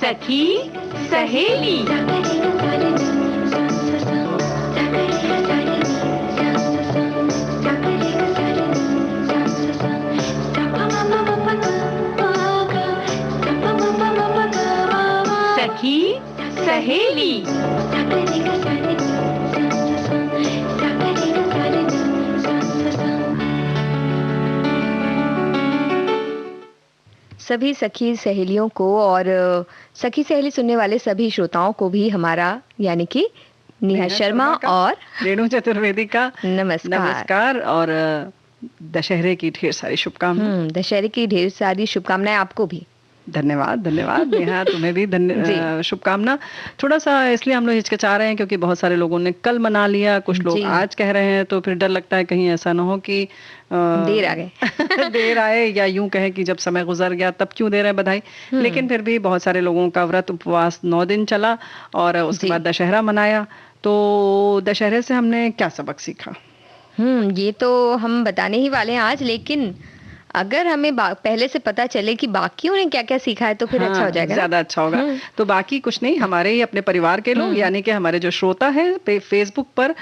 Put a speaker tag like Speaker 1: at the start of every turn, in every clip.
Speaker 1: सखी सहेली। सखी सहेली।
Speaker 2: सभी सखी सहेलियों को और सखी सहेली सुनने वाले सभी श्रोताओं को भी हमारा यानी कि नेहा शर्मा और
Speaker 3: रेणु चतुर्वेदी का
Speaker 2: नमस्कार
Speaker 3: और दशहरे की ढेर सारी शुभकामनाएं।
Speaker 2: दशहरे की ढेर सारी शुभकामनाएं आपको भी।
Speaker 3: धन्यवाद नेहा, तुम्हें भी शुभकामना। थोड़ा सा इसलिए हम लोग हिचकिचा रहे हैं क्योंकि बहुत सारे लोगों ने कल मना लिया, कुछ लोग आज कह रहे हैं, तो फिर डर लगता है कहीं ऐसा ना हो कि
Speaker 2: देर आ गए
Speaker 3: देर आए, या यूं कहें कि जब समय गुजर गया तब क्यों दे रहे हैं बधाई। लेकिन फिर भी बहुत सारे लोगों का व्रत उपवास 9 दिन चला और उसके बाद दशहरा मनाया। तो दशहरे से हमने क्या सबक सीखा?
Speaker 2: ये तो हम बताने ही वाले हैं आज, लेकिन अगर हमें पहले से पता चले कि बाकियों ने क्या क्या सीखा है तो फिर अच्छा हो जाएगा,
Speaker 3: ज्यादा अच्छा होगा। तो बाकी कुछ नहीं, हमारे ही अपने परिवार के लोग यानी कि हमारे जो श्रोता है फेसबुक पर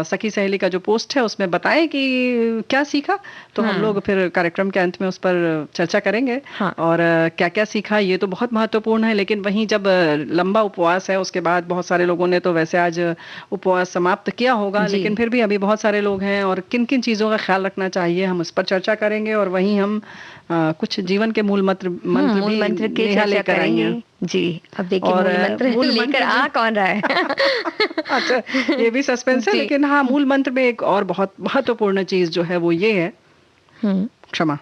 Speaker 3: सखी सहेली का जो पोस्ट है उसमें बताएं कि क्या सीखा। तो हम लोग फिर कार्यक्रम के अंत में उस पर चर्चा करेंगे और क्या क्या सीखा, ये तो बहुत महत्वपूर्ण है। लेकिन वहीं जब लंबा उपवास है उसके बाद बहुत सारे लोगों ने तो वैसे आज उपवास समाप्त किया होगा, लेकिन फिर भी अभी बहुत सारे लोग हैं और किन किन चीजों का ख्याल रखना चाहिए हम उस पर चर्चा करेंगे। और वहीं हम कुछ जीवन के मूल मंत्र
Speaker 2: के चर्चा करेंगे। जी, अब देखिए मूल मंत्र लेकर आ कौन रहा है
Speaker 3: अच्छा, ये भी सस्पेंस है। लेकिन हाँ, मूल मंत्र में एक और बहुत महत्वपूर्ण चीज जो है वो ये है क्षमा।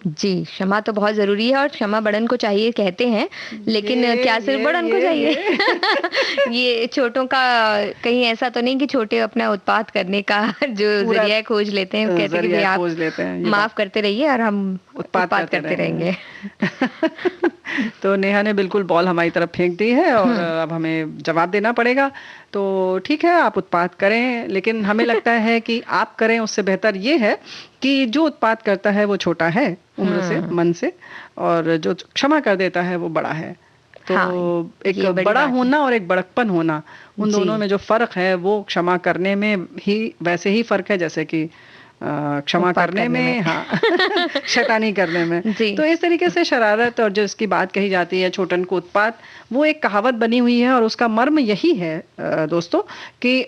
Speaker 2: जी, क्षमा तो बहुत जरूरी है और क्षमा बड़न को चाहिए कहते हैं, लेकिन क्या सिर्फ बड़न को चाहिए ये छोटों का कहीं ऐसा तो नहीं कि छोटे अपना उत्पात करने का जो जरिया खोज लेते हैं, कहते हैं कि आप माफ करते रहिए और हम उत्पात करते रहेंगे
Speaker 3: तो नेहा ने बिल्कुल बॉल हमारी तरफ फेंक दी है और अब हमें जवाब देना पड़ेगा। तो ठीक है, आप उत्पात करें, लेकिन हमें लगता है कि आप करें उससे बेहतर ये है कि जो उत्पात करता है वो छोटा है उम्र से, मन से, और जो क्षमा कर देता है वो बड़ा है। तो एक बड़ा होना और एक बड़कपन होना, उन दोनों में जो फर्क है वो क्षमा करने में ही वैसे ही फर्क है जैसे कि क्षमा करने में हाँ शैतानी करने में। तो इस तरीके से शरारत और जो इसकी बात कही जाती है छोटन को उत्पात, वो एक कहावत बनी हुई है और उसका मर्म यही है दोस्तों कि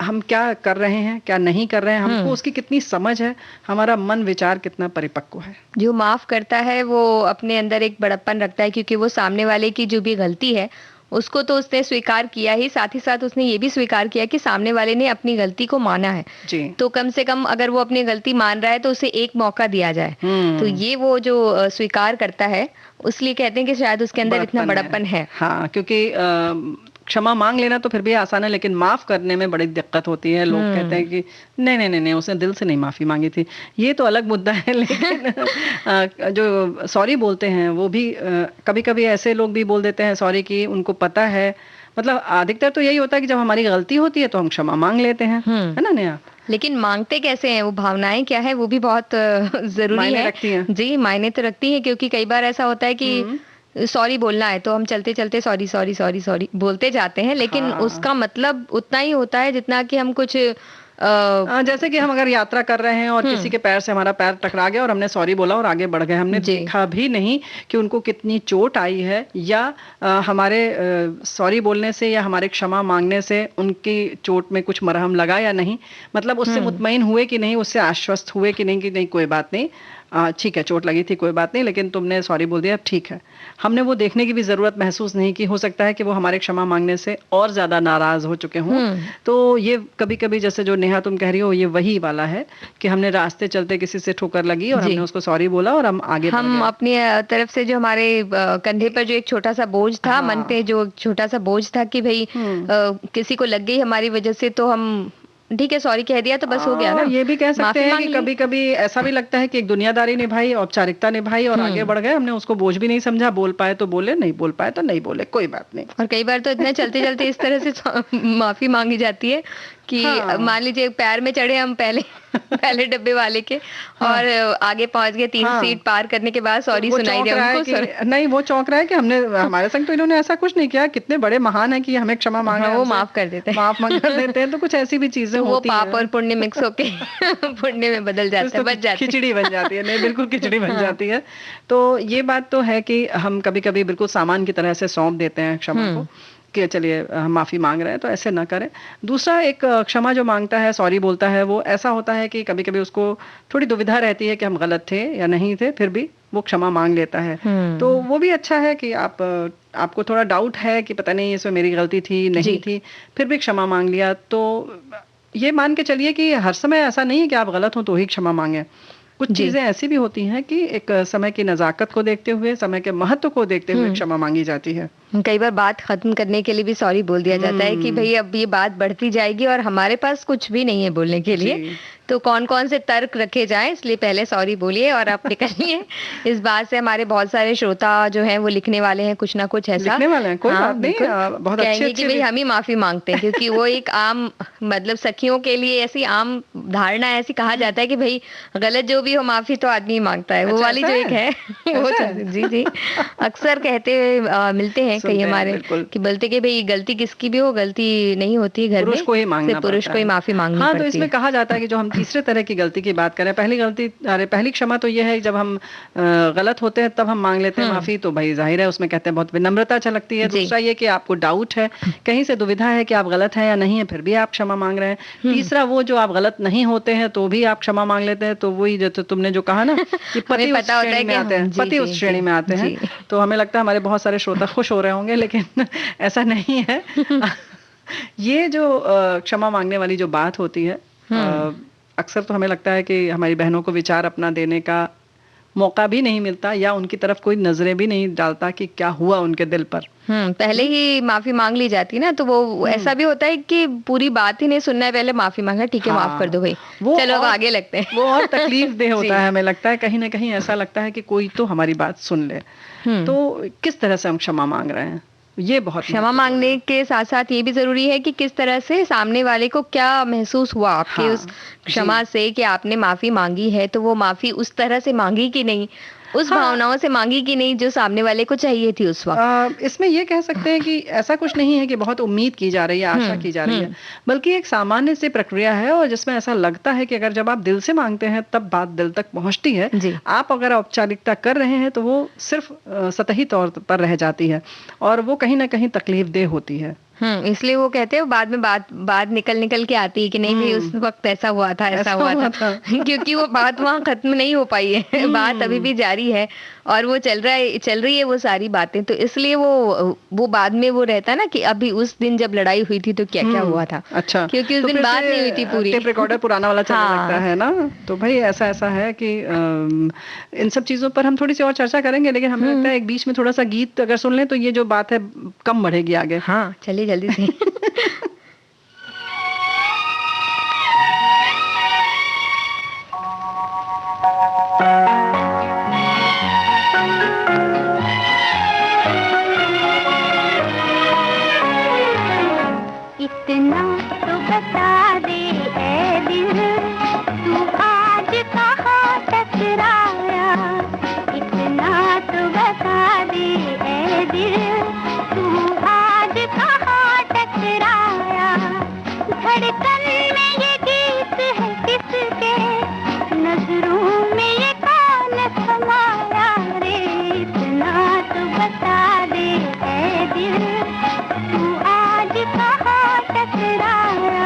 Speaker 3: हम क्या कर रहे हैं, क्या नहीं कर रहे हैं, हमको उसकी कितनी समझ है, हमारा मन विचार कितना परिपक्व है।
Speaker 2: जो माफ करता है वो अपने अंदर एक बड़प्पन रखता है, क्योंकि वो सामने वाले की जो भी गलती है उसको तो उसने स्वीकार किया ही, साथ ही साथ उसने ये भी स्वीकार किया कि सामने वाले ने अपनी गलती को माना है
Speaker 3: जी।
Speaker 2: तो कम से कम अगर वो अपनी गलती मान रहा है तो उसे एक मौका दिया जाए। तो ये वो जो स्वीकार करता है, इसलिए कहते हैं कि शायद उसके अंदर इतना बड़प्पन है।
Speaker 3: हाँ, क्योंकि क्षमा मांग लेना तो फिर भी आसान है, लेकिन माफ करने में बड़ी दिक्कत होती है। लोग कहते हैं कि नहीं नहीं नहीं, उसने दिल से नहीं माफी मांगी थी, ये तो अलग मुद्दा है। लेकिन जो सॉरी बोलते हैं वो भी कभी कभी ऐसे लोग भी बोल देते हैं सॉरी की उनको पता है, मतलब अधिकतर तो यही होता है कि जब हमारी गलती होती है तो हम क्षमा मांग लेते हैं, है ना नेहा?
Speaker 2: लेकिन मांगते कैसे हैं, वो भावनाएं क्या है, वो भी बहुत जरूरी है। जी, मायने तो रखती है, क्योंकि कई बार ऐसा होता है कि सॉरी बोलना है तो हम चलते चलते सॉरी सॉरी सॉरी सॉरी बोलते जाते हैं, लेकिन उसका मतलब उतना ही होता है जितना कि हम कुछ
Speaker 3: जैसे कि हम अगर यात्रा कर रहे हैं और किसी के पैर से हमारा पैर टकरा गया और हमने सॉरी बोला और आगे बढ़ गए, हमने देखा भी नहीं कि उनको कितनी चोट आई है, या हमारे सॉरी बोलने से या हमारे क्षमा मांगने से उनकी चोट में कुछ मरहम लगा या नहीं, मतलब उससे मुतमईन हुए कि नहीं, उससे आश्वस्त हुए कि नहीं कि नहीं कोई बात नहीं, ठीक है चोट लगी थी कोई बात नहीं, लेकिन तुमने सॉरी बोल दिया ठीक है। हमने वो देखने की भी जरूरत महसूस नहीं की, हो सकता है कि वो हमारे क्षमा मांगने से और ज्यादा नाराज हो चुके हों। तो ये कभी कभी जैसे जो नेहा तुम कह रही हो ये वही वाला है कि हमने रास्ते चलते किसी से ठोकर लगी और हमने उसको सॉरी बोला और हम आगे
Speaker 2: हम अपनी तरफ से जो हमारे कंधे पर जो एक छोटा सा बोझ था, मन पे जो छोटा सा बोझ था कि भाई किसी को लग गई हमारी वजह से, तो हम ठीक है सॉरी कह दिया तो बस हो गया ना।
Speaker 3: ये भी कह सकते हैं कि कभी कभी ऐसा भी लगता है कि एक दुनियादारी निभाई, औपचारिकता निभाई और आगे बढ़ गए, हमने उसको बोझ भी नहीं समझा, बोल पाए तो बोले, नहीं बोल पाए तो नहीं बोले, कोई बात नहीं।
Speaker 2: और कई बार तो इतना चलते चलते इस तरह से माफी मांगी जाती है कि
Speaker 3: हाँ।
Speaker 2: मान लीजिए पैर में चढ़े हम पहले पहले डब्बे वाले के और आगे पहुंच गए 3
Speaker 3: हाँ।
Speaker 2: सीट पार करने के बाद सॉरी
Speaker 3: वो
Speaker 2: सुनाई
Speaker 3: चौंक
Speaker 2: दिया
Speaker 3: रहा है
Speaker 2: उनको।
Speaker 3: कि नहीं, वो चौंक रहा है कि हमने हमारे संग तो इन्होंने ऐसा कुछ नहीं किया, कितने बड़े महान है कि हमें क्षमा मांग रहे
Speaker 2: हाँ,
Speaker 3: हैं
Speaker 2: वो
Speaker 3: हमसे,
Speaker 2: माफ कर देते हैं।
Speaker 3: माफ कर देते हैं। तो कुछ ऐसी भी चीजें
Speaker 2: तो वो
Speaker 3: होती
Speaker 2: पाप
Speaker 3: हैं।
Speaker 2: और पुण्य मिक्स होके पुण्य में बदल
Speaker 3: कुछ
Speaker 2: जाता है,
Speaker 3: तो
Speaker 2: बच जाते हैं।
Speaker 3: खिचड़ी बन जाती है। नहीं, बिल्कुल खिचड़ी बन
Speaker 2: हाँ।
Speaker 3: जाती है। तो ये बात तो है कि हम कभी-कभी बिल्कुल सामान की तरह से सौंप देते हैं क्षमा को कि चलिए हम माफी मांग रहे हैं, तो ऐसे ना करें। दूसरा एक क्षमा जो मांगता है, सॉरी बोलता है, वो ऐसा होता है कि कभी-कभी उसको थोड़ी दुविधा रहती है कि हम गलत थे या नहीं थे, फिर भी वो क्षमा मांग लेता है। तो वो भी अच्छा है कि आपको थोड़ा डाउट है कि पता नहीं इसमें मेरी गलती थी, नहीं
Speaker 2: जी।
Speaker 3: थी, फिर भी क्षमा मांग लिया। तो ये मान के चलिए कि हर समय ऐसा नहीं है कि आप गलत हो तो ही क्षमा मांगे। कुछ
Speaker 2: जी।
Speaker 3: चीजें ऐसी भी होती हैं कि एक समय की नजाकत को देखते हुए, समय के महत्व को देखते हुए क्षमा मांगी जाती है।
Speaker 2: कई बार बात खत्म करने के लिए भी सॉरी बोल दिया जाता है कि भाई अब ये बात बढ़ती जाएगी और हमारे पास कुछ भी नहीं है बोलने के लिए,
Speaker 3: जी।
Speaker 2: तो कौन कौन से तर्क रखे जाएं, इसलिए पहले सॉरी बोलिए और आप निकलिए। इस बात से हमारे बहुत सारे श्रोता जो हैं वो लिखने वाले हैं कुछ ना कुछ ऐसा।
Speaker 3: लिखने वाले हैं, कोई
Speaker 2: हाँ,
Speaker 3: बात नहीं,
Speaker 2: बिल्कुल।
Speaker 3: बहुत
Speaker 2: कहेंगे
Speaker 3: अच्छे
Speaker 2: कि
Speaker 3: अच्छे
Speaker 2: भाई हम ही माफी मांगते हैं, क्योंकि वो एक आम मतलब सखियों के लिए ऐसी आम धारणा ऐसी कहा जाता है कि भाई गलत जो भी हो माफी तो आदमी ही मांगता है। वो
Speaker 3: अच्छा,
Speaker 2: वाली
Speaker 3: ऐसा
Speaker 2: जो एक
Speaker 3: है?
Speaker 2: है वो
Speaker 3: ऐसा है?
Speaker 2: चलती। जी जी, अक्सर कहते हुए मिलते हैं
Speaker 3: सुनते
Speaker 2: कई
Speaker 3: हैं,
Speaker 2: हमारे
Speaker 3: बिल्कुल।
Speaker 2: कि बोलते कि भाई गलती किसकी भी हो, गलती नहीं होती घर
Speaker 3: पुरुष
Speaker 2: में,
Speaker 3: को ही मांगना
Speaker 2: सिर्फ पुरुष
Speaker 3: पड़ता
Speaker 2: को ही
Speaker 3: है।
Speaker 2: माफी मांगनी
Speaker 3: हाँ, तो
Speaker 2: पड़ती
Speaker 3: इसमें
Speaker 2: है।
Speaker 3: कहा जाता है कि जो हम तीसरे तरह की गलती की बात करें, पहली क्षमा तो ये है कि जब हम गलत होते हैं तब हम मांग लेते हैं माफी, तो भाई जाहिर है उसमें कहते हैं बहुत विनम्रता झलकती है।
Speaker 2: जी।
Speaker 3: दूसरा ये कि आपको डाउट है, कहीं से दुविधा है कि आप गलत हैं या नहीं है, फिर भी आप क्षमा मांग रहे हैं। तीसरा वो जो आप गलत नहीं होते हैं तो भी आप क्षमा मांग लेते हैं, तो वही जो तुमने जो कहा ना कि पति
Speaker 2: हमें
Speaker 3: उस
Speaker 2: पता होता है
Speaker 3: श्रेणी में
Speaker 2: कि
Speaker 3: आते हैं,
Speaker 2: जी,
Speaker 3: पति उस
Speaker 2: जी,
Speaker 3: श्रेणी
Speaker 2: जी,
Speaker 3: में आते हैं।
Speaker 2: जी।
Speaker 3: तो हमें लगता है हमारे बहुत सारे श्रोता खुश हो रहे होंगे, लेकिन ऐसा नहीं है। ये जो क्षमा मांगने वाली जो बात होती है, अक्सर तो हमें लगता है कि हमारी बहनों को विचार अपना देने का मौका भी नहीं मिलता, या उनकी तरफ कोई नजरें भी नहीं डालता कि क्या हुआ उनके दिल पर।
Speaker 2: पहले ही माफी मांग ली जाती ना, तो वो ऐसा भी होता है कि पूरी बात ही नहीं सुनना है, पहले माफी मांगा, ठीक है माफ कर दो भाई,
Speaker 3: वो
Speaker 2: चलो अब
Speaker 3: और-
Speaker 2: आगे लगते हैं।
Speaker 3: वो और तकलीफ दे
Speaker 2: जी।
Speaker 3: होता है, हमें लगता है कहीं ना कहीं ऐसा लगता है कि कोई तो हमारी बात सुन ले। तो किस तरह से हम क्षमा मांग रहे हैं, ये बहुत
Speaker 2: क्षमा
Speaker 3: महत्वपूर्ण
Speaker 2: मांगने
Speaker 3: है।
Speaker 2: के साथ साथ ये भी जरूरी है कि किस तरह से सामने वाले को क्या महसूस हुआ आपके
Speaker 3: हाँ,
Speaker 2: उस क्षमा से कि आपने माफी मांगी है, तो वो माफी उस तरह से मांगी कि नहीं, उस
Speaker 3: हाँ।
Speaker 2: भावनाओं से मांगी कि नहीं जो सामने वाले को चाहिए थी उस वक्त।
Speaker 3: इसमें ये कह सकते हैं कि ऐसा कुछ नहीं है कि बहुत उम्मीद की जा रही है, आशा की जा रही है, बल्कि एक सामान्य सी प्रक्रिया है, और जिसमें ऐसा लगता है कि अगर जब आप दिल से मांगते हैं तब बात दिल तक पहुंचती है।
Speaker 2: जी।
Speaker 3: आप अगर औपचारिकता कर रहे हैं तो वो सिर्फ सतही तौर पर रह जाती है, और वो कहीं ना कहीं तकलीफदेह होती है।
Speaker 2: इसलिए वो कहते हैं बाद में बात निकल निकल के आती है कि नहीं भाई उस वक्त ऐसा हुआ था, ऐसा हुआ था। क्योंकि वो बात वहाँ खत्म नहीं हो पाई है, बात अभी भी जारी है और वो चल रही है वो सारी बातें, तो इसलिए वो बाद में वो रहता है ना कि अभी उस दिन जब लड़ाई हुई थी तो क्या क्या हुआ था।
Speaker 3: अच्छा,
Speaker 2: क्योंकि उस
Speaker 3: तो
Speaker 2: दिन
Speaker 3: फिर
Speaker 2: बात
Speaker 3: से
Speaker 2: नहीं हुई थी पूरी,
Speaker 3: टेप रिकॉर्डर पुराना वाला चलने
Speaker 2: हाँ।
Speaker 3: लगता है ना। तो भाई ऐसा है कि इन सब चीजों पर हम थोड़ी सी और चर्चा करेंगे, लेकिन हमें लगता है एक बीच में थोड़ा सा गीत अगर सुन लें तो ये जो बात है कम बढ़ेगी आगे।
Speaker 2: हाँ चलिए जल्दी से।
Speaker 1: इतना तो बता दे ऐ दिल, तू आज कहाँ टकराया। इतना तो बता दे ऐ दिल, तू आज कहाँ टकराया। धड़कन में ये गीत है किसके, नजरों में ये कौन समाया रे। इतना तो बता दे ऐ दिल, तू आज कहाँ टकराया।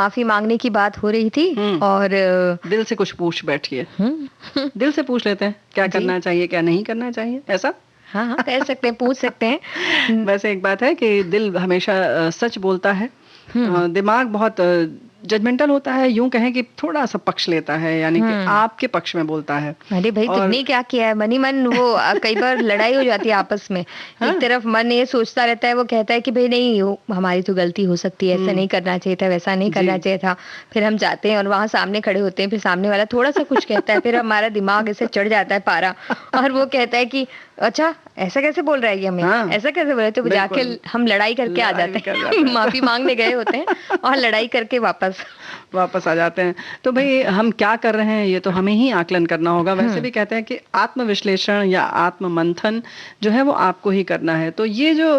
Speaker 2: माफी मांगने की बात हो रही थी और
Speaker 3: दिल से कुछ पूछ बैठिए। दिल से पूछ लेते हैं क्या करना चाहिए, क्या नहीं करना चाहिए, ऐसा।
Speaker 2: हाँ हाँ, कह सकते हैं, पूछ सकते हैं।
Speaker 3: वैसे एक बात है कि दिल हमेशा सच बोलता है, दिमाग बहुत जजमेंटल होता है, यूं कहें कि थोड़ा सा पक्ष लेता है, यानी कि आपके पक्ष में बोलता है।
Speaker 2: अरे भाई, तुमने क्या किया है, मनी मन वो कई बार लड़ाई हो जाती है आपस में। एक तरफ मन ये सोचता रहता है, वो कहता है कि भाई नहीं, हमारी तो गलती हो सकती है, ऐसा नहीं करना चाहिए था, वैसा नहीं करना चाहिए था। फिर हम जाते हैं और वहां सामने खड़े होते हैं, फिर सामने वाला थोड़ा सा कुछ कहता है, फिर हमारा दिमाग ऐसे चढ़ जाता है पारा, और वो कहता है कि अच्छा ऐसा कैसे बोल रहा है ये हमें, ऐसा कैसे बोल रहा है, तो जाके हम लड़ाई करके आ जाते हैं। माफी मांगने गए होते हैं और लड़ाई करके वापस
Speaker 3: आ जाते हैं। तो भाई हम क्या कर रहे हैं ये तो हमें ही आकलन करना होगा। वैसे भी कहते हैं कि आत्मविश्लेषण या आत्म मंथन जो है वो आपको ही करना है। तो ये जो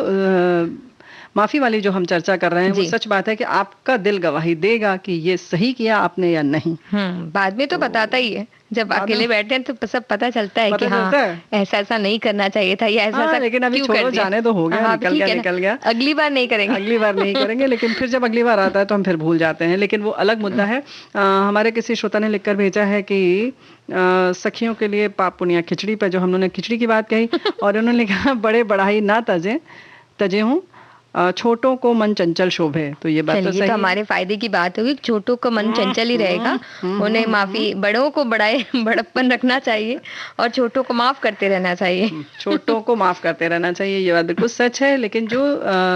Speaker 3: माफी वाली जो हम चर्चा कर रहे हैं वो सच बात है कि आपका दिल गवाही देगा कि ये सही किया आपने या नहीं।
Speaker 2: बाद में तो बताता ही है, जब अकेले बैठे हैं तो सब पता चलता है कि हाँ ऐसा ऐसा नहीं करना चाहिए था, या ऐसा
Speaker 3: लेकिन अभी छोड़ो, जाने तो हो गया, निकल गया,
Speaker 2: अगली बार नहीं करेंगे।
Speaker 3: लेकिन फिर जब अगली बार आता है तो हम फिर भूल जाते हैं, लेकिन वो अलग मुद्दा है। हमारे किसी श्रोता ने लिखकर भेजा है कि सखियों के लिए पाप पुण्य खिचड़ी पर जो हम लोगों ने खिचड़ी की बात कही, और उन्होंने लिखा बड़े बढ़ाई ना तजे हूँ, छोटों को मन चंचल शोभे। तो ये बात तो सही,
Speaker 2: तो हमारे फायदे की बात होगी, छोटों का मन चंचल ही रहेगा, उन्हें माफी, बड़ों को बड़प्पन रखना चाहिए और छोटों को माफ करते रहना चाहिए।
Speaker 3: छोटों को माफ करते रहना चाहिए, ये बात बिल्कुल सच है। लेकिन जो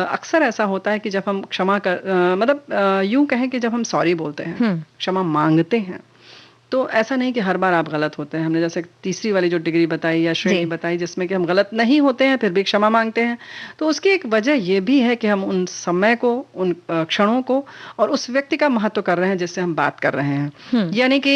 Speaker 3: अक्सर ऐसा होता है कि जब हम क्षमा कर मतलब यूं कहें कि जब हम सॉरी बोलते हैं, क्षमा मांगते हैं, तो ऐसा नहीं कि हर बार आप गलत होते हैं। हमने जैसे तीसरी वाली जो डिग्री बताई या श्रेणी बताई जिसमें कि हम गलत नहीं होते हैं फिर भी क्षमा मांगते हैं, तो उसकी एक वजह ये भी है कि हम उन समय को, उन क्षणों को और उस व्यक्ति का महत्व कर रहे हैं जिससे हम बात कर रहे हैं। यानी कि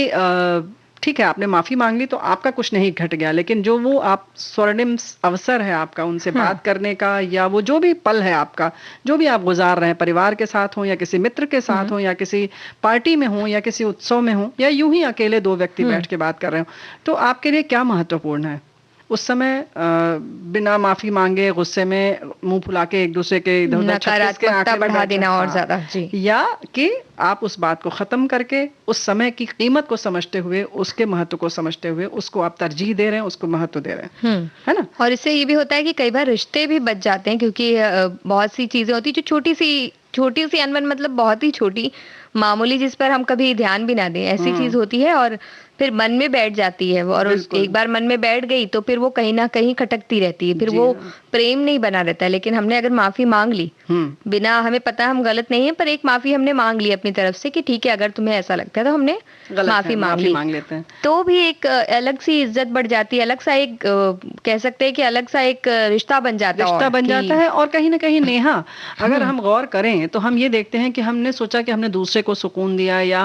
Speaker 3: ठीक है, आपने माफी मांग ली तो आपका कुछ नहीं घट गया, लेकिन जो वो आप स्वर्णिम अवसर है आपका उनसे बात करने का, या वो जो भी पल है आपका, जो भी आप गुजार रहे हैं, परिवार के साथ हो या किसी मित्र के साथ हो या किसी पार्टी में हो या किसी उत्सव में हो या यूं ही अकेले दो व्यक्ति बैठ के बात कर रहे हो, तो आपके लिए क्या महत्वपूर्ण है उस समय? बिना माफी मांगे गुस्से में मुंह फुला के एक दूसरे के इधर उधर
Speaker 2: नकारात्मकता बढ़ा देना और ज्यादा,
Speaker 3: या कि आप उस बात को खत्म करके उस समय की कीमत को समझते हुए, उसके महत्व को समझते हुए उसको आप तरजीह दे रहे हैं, उसको महत्व दे रहे हैं, है ना?
Speaker 2: और इससे ये भी होता है कि कई बार रिश्ते भी बच जाते हैं, क्योंकि बहुत सी चीजें होती है जो छोटी सी अनबन, मतलब बहुत ही छोटी मामूली, जिस पर हम कभी ध्यान भी ना दें, ऐसी चीज होती है और फिर मन में बैठ जाती है, और एक बार मन में बैठ गई तो फिर वो कहीं ना कहीं खटकती रहती है, फिर वो प्रेम नहीं बना रहता है। लेकिन हमने अगर माफी मांग ली, बिना, हमें पता हम गलत नहीं है, पर एक माफी हमने मांग ली अपनी तरफ से कि ठीक है, अगर तुम्हें ऐसा लगता है तो हमने माफी मांग लेते हैं, तो भी एक अलग सी इज्जत बढ़ जाती है, अलग सा एक कह सकते हैं कि अलग सा एक रिश्ता बन जाता
Speaker 3: है। और कहीं ना कहीं नेहा, अगर हम गौर करें तो हम ये देखते हैं कि हमने सोचा कि हमने दूसरे को सुकून दिया, या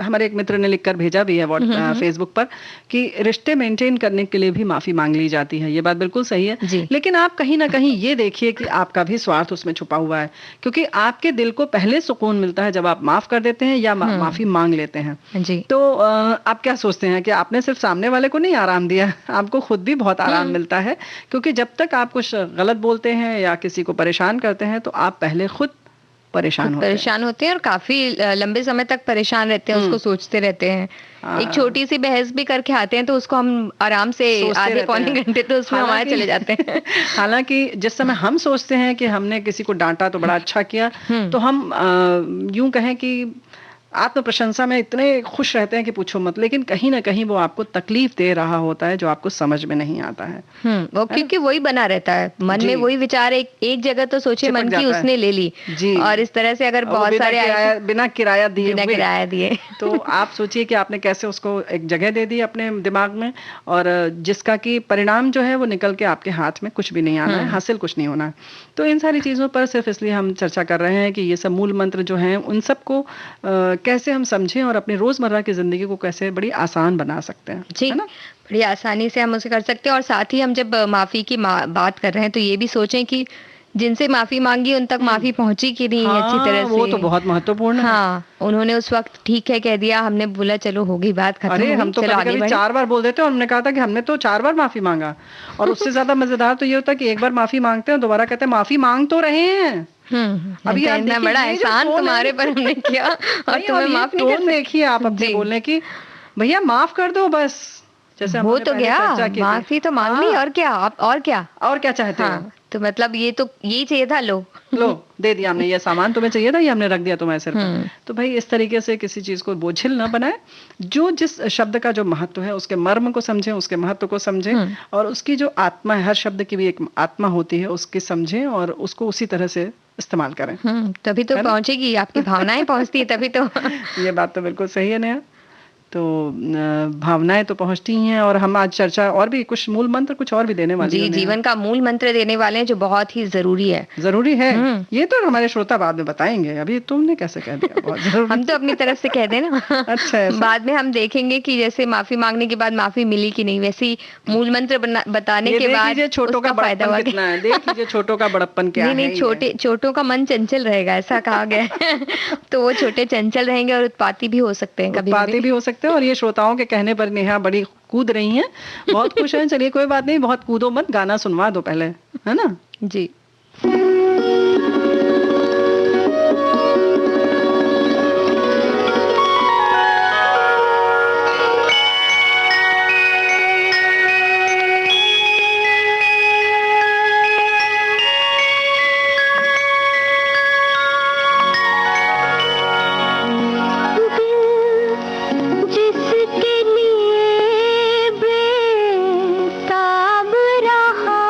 Speaker 3: हमारे एक मित्र ने लिखकर भेजा भी है फेसबुक पर कि रिश्ते मेंटेन करने के लिए भी माफी मांग ली जाती है। ये बात बिल्कुल सही है, लेकिन आप कहीं ना कहीं ये देखिए कि आपका भी स्वार्थ उसमें छुपा हुआ है, क्योंकि आपके दिल को पहले सुकून मिलता है जब आप माफ कर देते हैं या माफी मांग लेते हैं। तो आप क्या सोचते हैं कि आपने सिर्फ सामने वाले को नहीं आराम दिया, आपको खुद भी बहुत आराम मिलता है, क्योंकि जब तक आप कुछ गलत बोलते हैं या किसी को परेशान करते हैं तो आप पहले खुद परेशान
Speaker 2: होते हैं और काफी लंबे समय तक परेशान रहते हैं, उसको सोचते रहते हैं। एक छोटी सी बहस भी करके आते हैं तो उसको हम आराम से आधे पौने घंटे तो उसमें हमारे चले जाते हैं।
Speaker 3: हालांकि जिस समय हम सोचते हैं कि हमने किसी को डांटा तो बड़ा अच्छा किया, तो हम यूं कहें कि आत्म प्रशंसा में इतने खुश रहते हैं कि पूछो मत, लेकिन कहीं ना कहीं वो आपको तकलीफ दे रहा होता है जो आपको समझ में नहीं आता है।
Speaker 2: वो क्योंकि वही बना रहता है मन में, वही विचार एक जगह तो सोचे मन की उसने ले ली जी, और इस तरह से अगर बहुत सारे
Speaker 3: बिना किराया
Speaker 2: दिए
Speaker 3: तो आप सोचिए कि आपने कैसे उसको एक जगह दे दी अपने दिमाग में, और जिसका कि परिणाम जो है वो निकल के आपके हाथ में कुछ भी नहीं आना है, हासिल कुछ नहीं होना है। तो इन सारी चीजों पर सिर्फ इसलिए हम चर्चा कर रहे हैं कि ये सब मूल मंत्र जो हैं उन सबको कैसे हम समझें और अपनी रोजमर्रा की जिंदगी को कैसे बड़ी आसान बना सकते हैं,
Speaker 2: है ना? बड़ी आसानी से हम उसे कर सकते हैं। और साथ ही हम जब माफी की बात कर रहे हैं तो ये भी सोचें कि जिनसे माफी मांगी उन तक माफी पहुंची कि नहीं अच्छी तरह से,
Speaker 3: वो तो बहुत महत्वपूर्ण है।
Speaker 2: उन्होंने उस वक्त ठीक है कह दिया, हमने बोला चलो होगी बात खत्म।
Speaker 3: अरे हम तो कभी 4 बार बोल देते हैं, और हमने कहा था कि हमने तो 4 बार माफी मांगा, और उससे ज्यादा मजेदार तो ये होता है कि एक बार माफी मांगते हैं, दोबारा कहते हैं माफी मांग तो रहे हैं, अभी आप
Speaker 2: इतना
Speaker 3: देखिए
Speaker 2: बड़ा
Speaker 3: ये जो
Speaker 2: एहसान
Speaker 3: टोन है
Speaker 2: तुम्हारे पर हमने किया और
Speaker 3: नहीं,
Speaker 2: तुम्हें
Speaker 3: और ये
Speaker 2: माफ नहीं कर
Speaker 3: टोन देखिए आप अपने
Speaker 2: जी।
Speaker 3: बोलने की, भैया माफ कर दो बस, जैसे हम
Speaker 2: हो
Speaker 3: लोगों ने
Speaker 2: तो
Speaker 3: पहले
Speaker 2: गया,
Speaker 3: चर्चा की थी।
Speaker 2: माफी तो मांग ली,
Speaker 3: हाँ,
Speaker 2: और क्या, आप और क्या।
Speaker 3: और क्या चाहते हो?
Speaker 2: हाँ, तो मतलब ये तो यही चाहिए था, लो।
Speaker 3: लो, दे दिया हमने, ये सामान तुम्हें चाहिए था, ये हमने रख दिया तुम्हारे सिर पर।
Speaker 2: हम्म
Speaker 3: तो भाई इस तरीके से किसी चीज को बोझिल ना बनाए, जो जिस शब्द का जो महत्व है उसके मर्म को समझें, उसके महत्व को समझें,
Speaker 2: हम्म
Speaker 3: और उसकी जो आत्मा है, हर शब्द की भी एक आत्मा होती है, उसकी समझें और उसको उसी तरह से इस्तेमाल करें,
Speaker 2: तभी तो
Speaker 3: है ना?
Speaker 2: पहुंचेगी, आपकी भावनाएं पहुंचती है तभी तो।
Speaker 3: ये बात तो बिल्कुल सही है नेहा। तो भावनाएं तो पहुंचती ही हैं, और हम आज चर्चा और भी कुछ मूल मंत्र कुछ और भी देने वाली हो
Speaker 2: जी,
Speaker 3: नेहा।
Speaker 2: जीवन का मूल मंत्र देने वाले हैं जो बहुत ही जरूरी है।
Speaker 3: जरूरी है,
Speaker 2: हम्म
Speaker 3: ये तो हमारे श्रोता बाद में बताएंगे, अभी तुमने कैसे कह दिया बहुत जरूरी।
Speaker 2: हम तो अपनी तरफ से कह देना।
Speaker 3: अच्छा, ऐसा?
Speaker 2: बाद में हम देखेंगे कि जैसे माफी मांगने के बाद माफी मिली कि नहीं, वैसे ही मूल मंत्र बताने
Speaker 3: ये
Speaker 2: के
Speaker 3: देख
Speaker 2: बाद
Speaker 3: लीजिए छोटों का
Speaker 2: उसका फायदा
Speaker 3: बड़प्पन
Speaker 2: हुआ
Speaker 3: कितना है, देख लीजिए छोटों का बड़प्पन क्या
Speaker 2: नहीं
Speaker 3: है
Speaker 2: नहीं,
Speaker 3: ही है।
Speaker 2: छोटे छोटों का मन चंचल रहेगा, ऐसा कहा गया है। तो वो छोटे चंचल रहेंगे और उत्पाती भी हो सकते हैं कभी
Speaker 3: उत्पाती
Speaker 2: कभी।
Speaker 3: भी हो सकते हैं, और ये श्रोताओं के कहने पर नेहा बड़ी कूद रही हैं, बहुत खुश हैं। चलिए कोई बात नहीं, बहुत कूदो मत, गाना सुनवा दो पहले, है ना?
Speaker 2: जी।
Speaker 1: जिसके लिए बेताब रहा,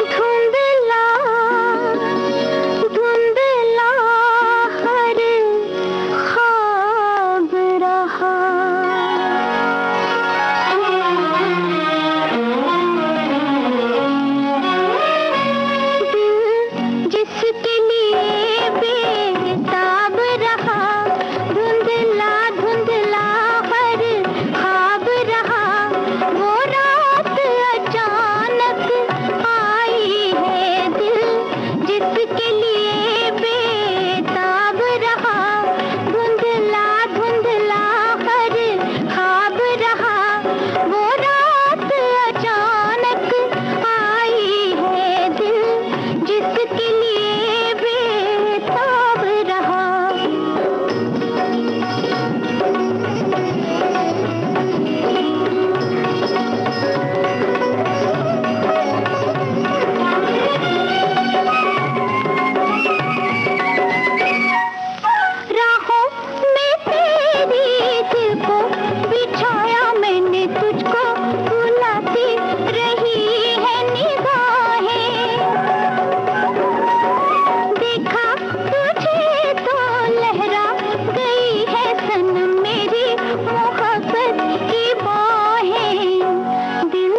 Speaker 1: धुंधला धुंधला हर ख्वाब रहा। दिल जिसके लिए बेताब रहा, धुंधला धुंधला हर ख्वाब रहा। वो रात अचानक आई है, दिल जिसके लिए बेताब रहा, धुंधला धुंधला हर ख्वाब रहा। वो रात अचानक आई है, दिल जिसके लिए बेताब रहा। राहों में तेरी दिल को बिछाया मैंने, तुझको बुलाती रही है निगाहें। देखा तुझे तो लहरा गई है सनम मेरी मोहब्बत की बाहें। दिल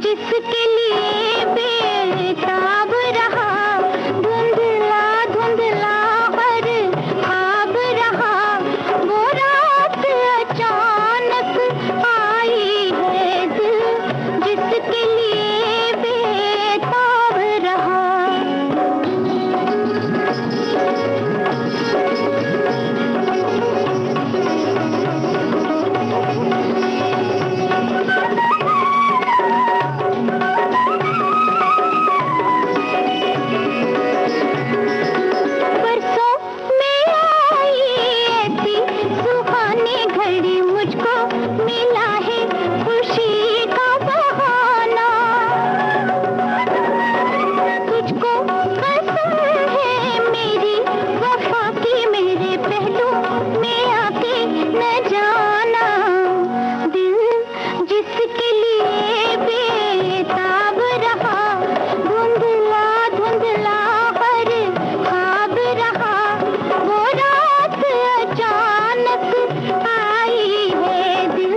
Speaker 1: जिसके लिए बेताब रहा, धुंधला धुंधला हर ख्वाब रहा। वो रात अचानक आई है, दिल जिसके लिए बेताब रहा। बरसों में आई ऐसी सुहानी घड़ी, मुझको मिला है खुशी का बहाना। तुझको कसम है मेरी वफा की, मेरे पहलू में आके न जाना। दिल जिसके लिए बेताब रहा, धुंधला धुंधला हर ख्वाब रहा। वो रात अचानक आई है, दिल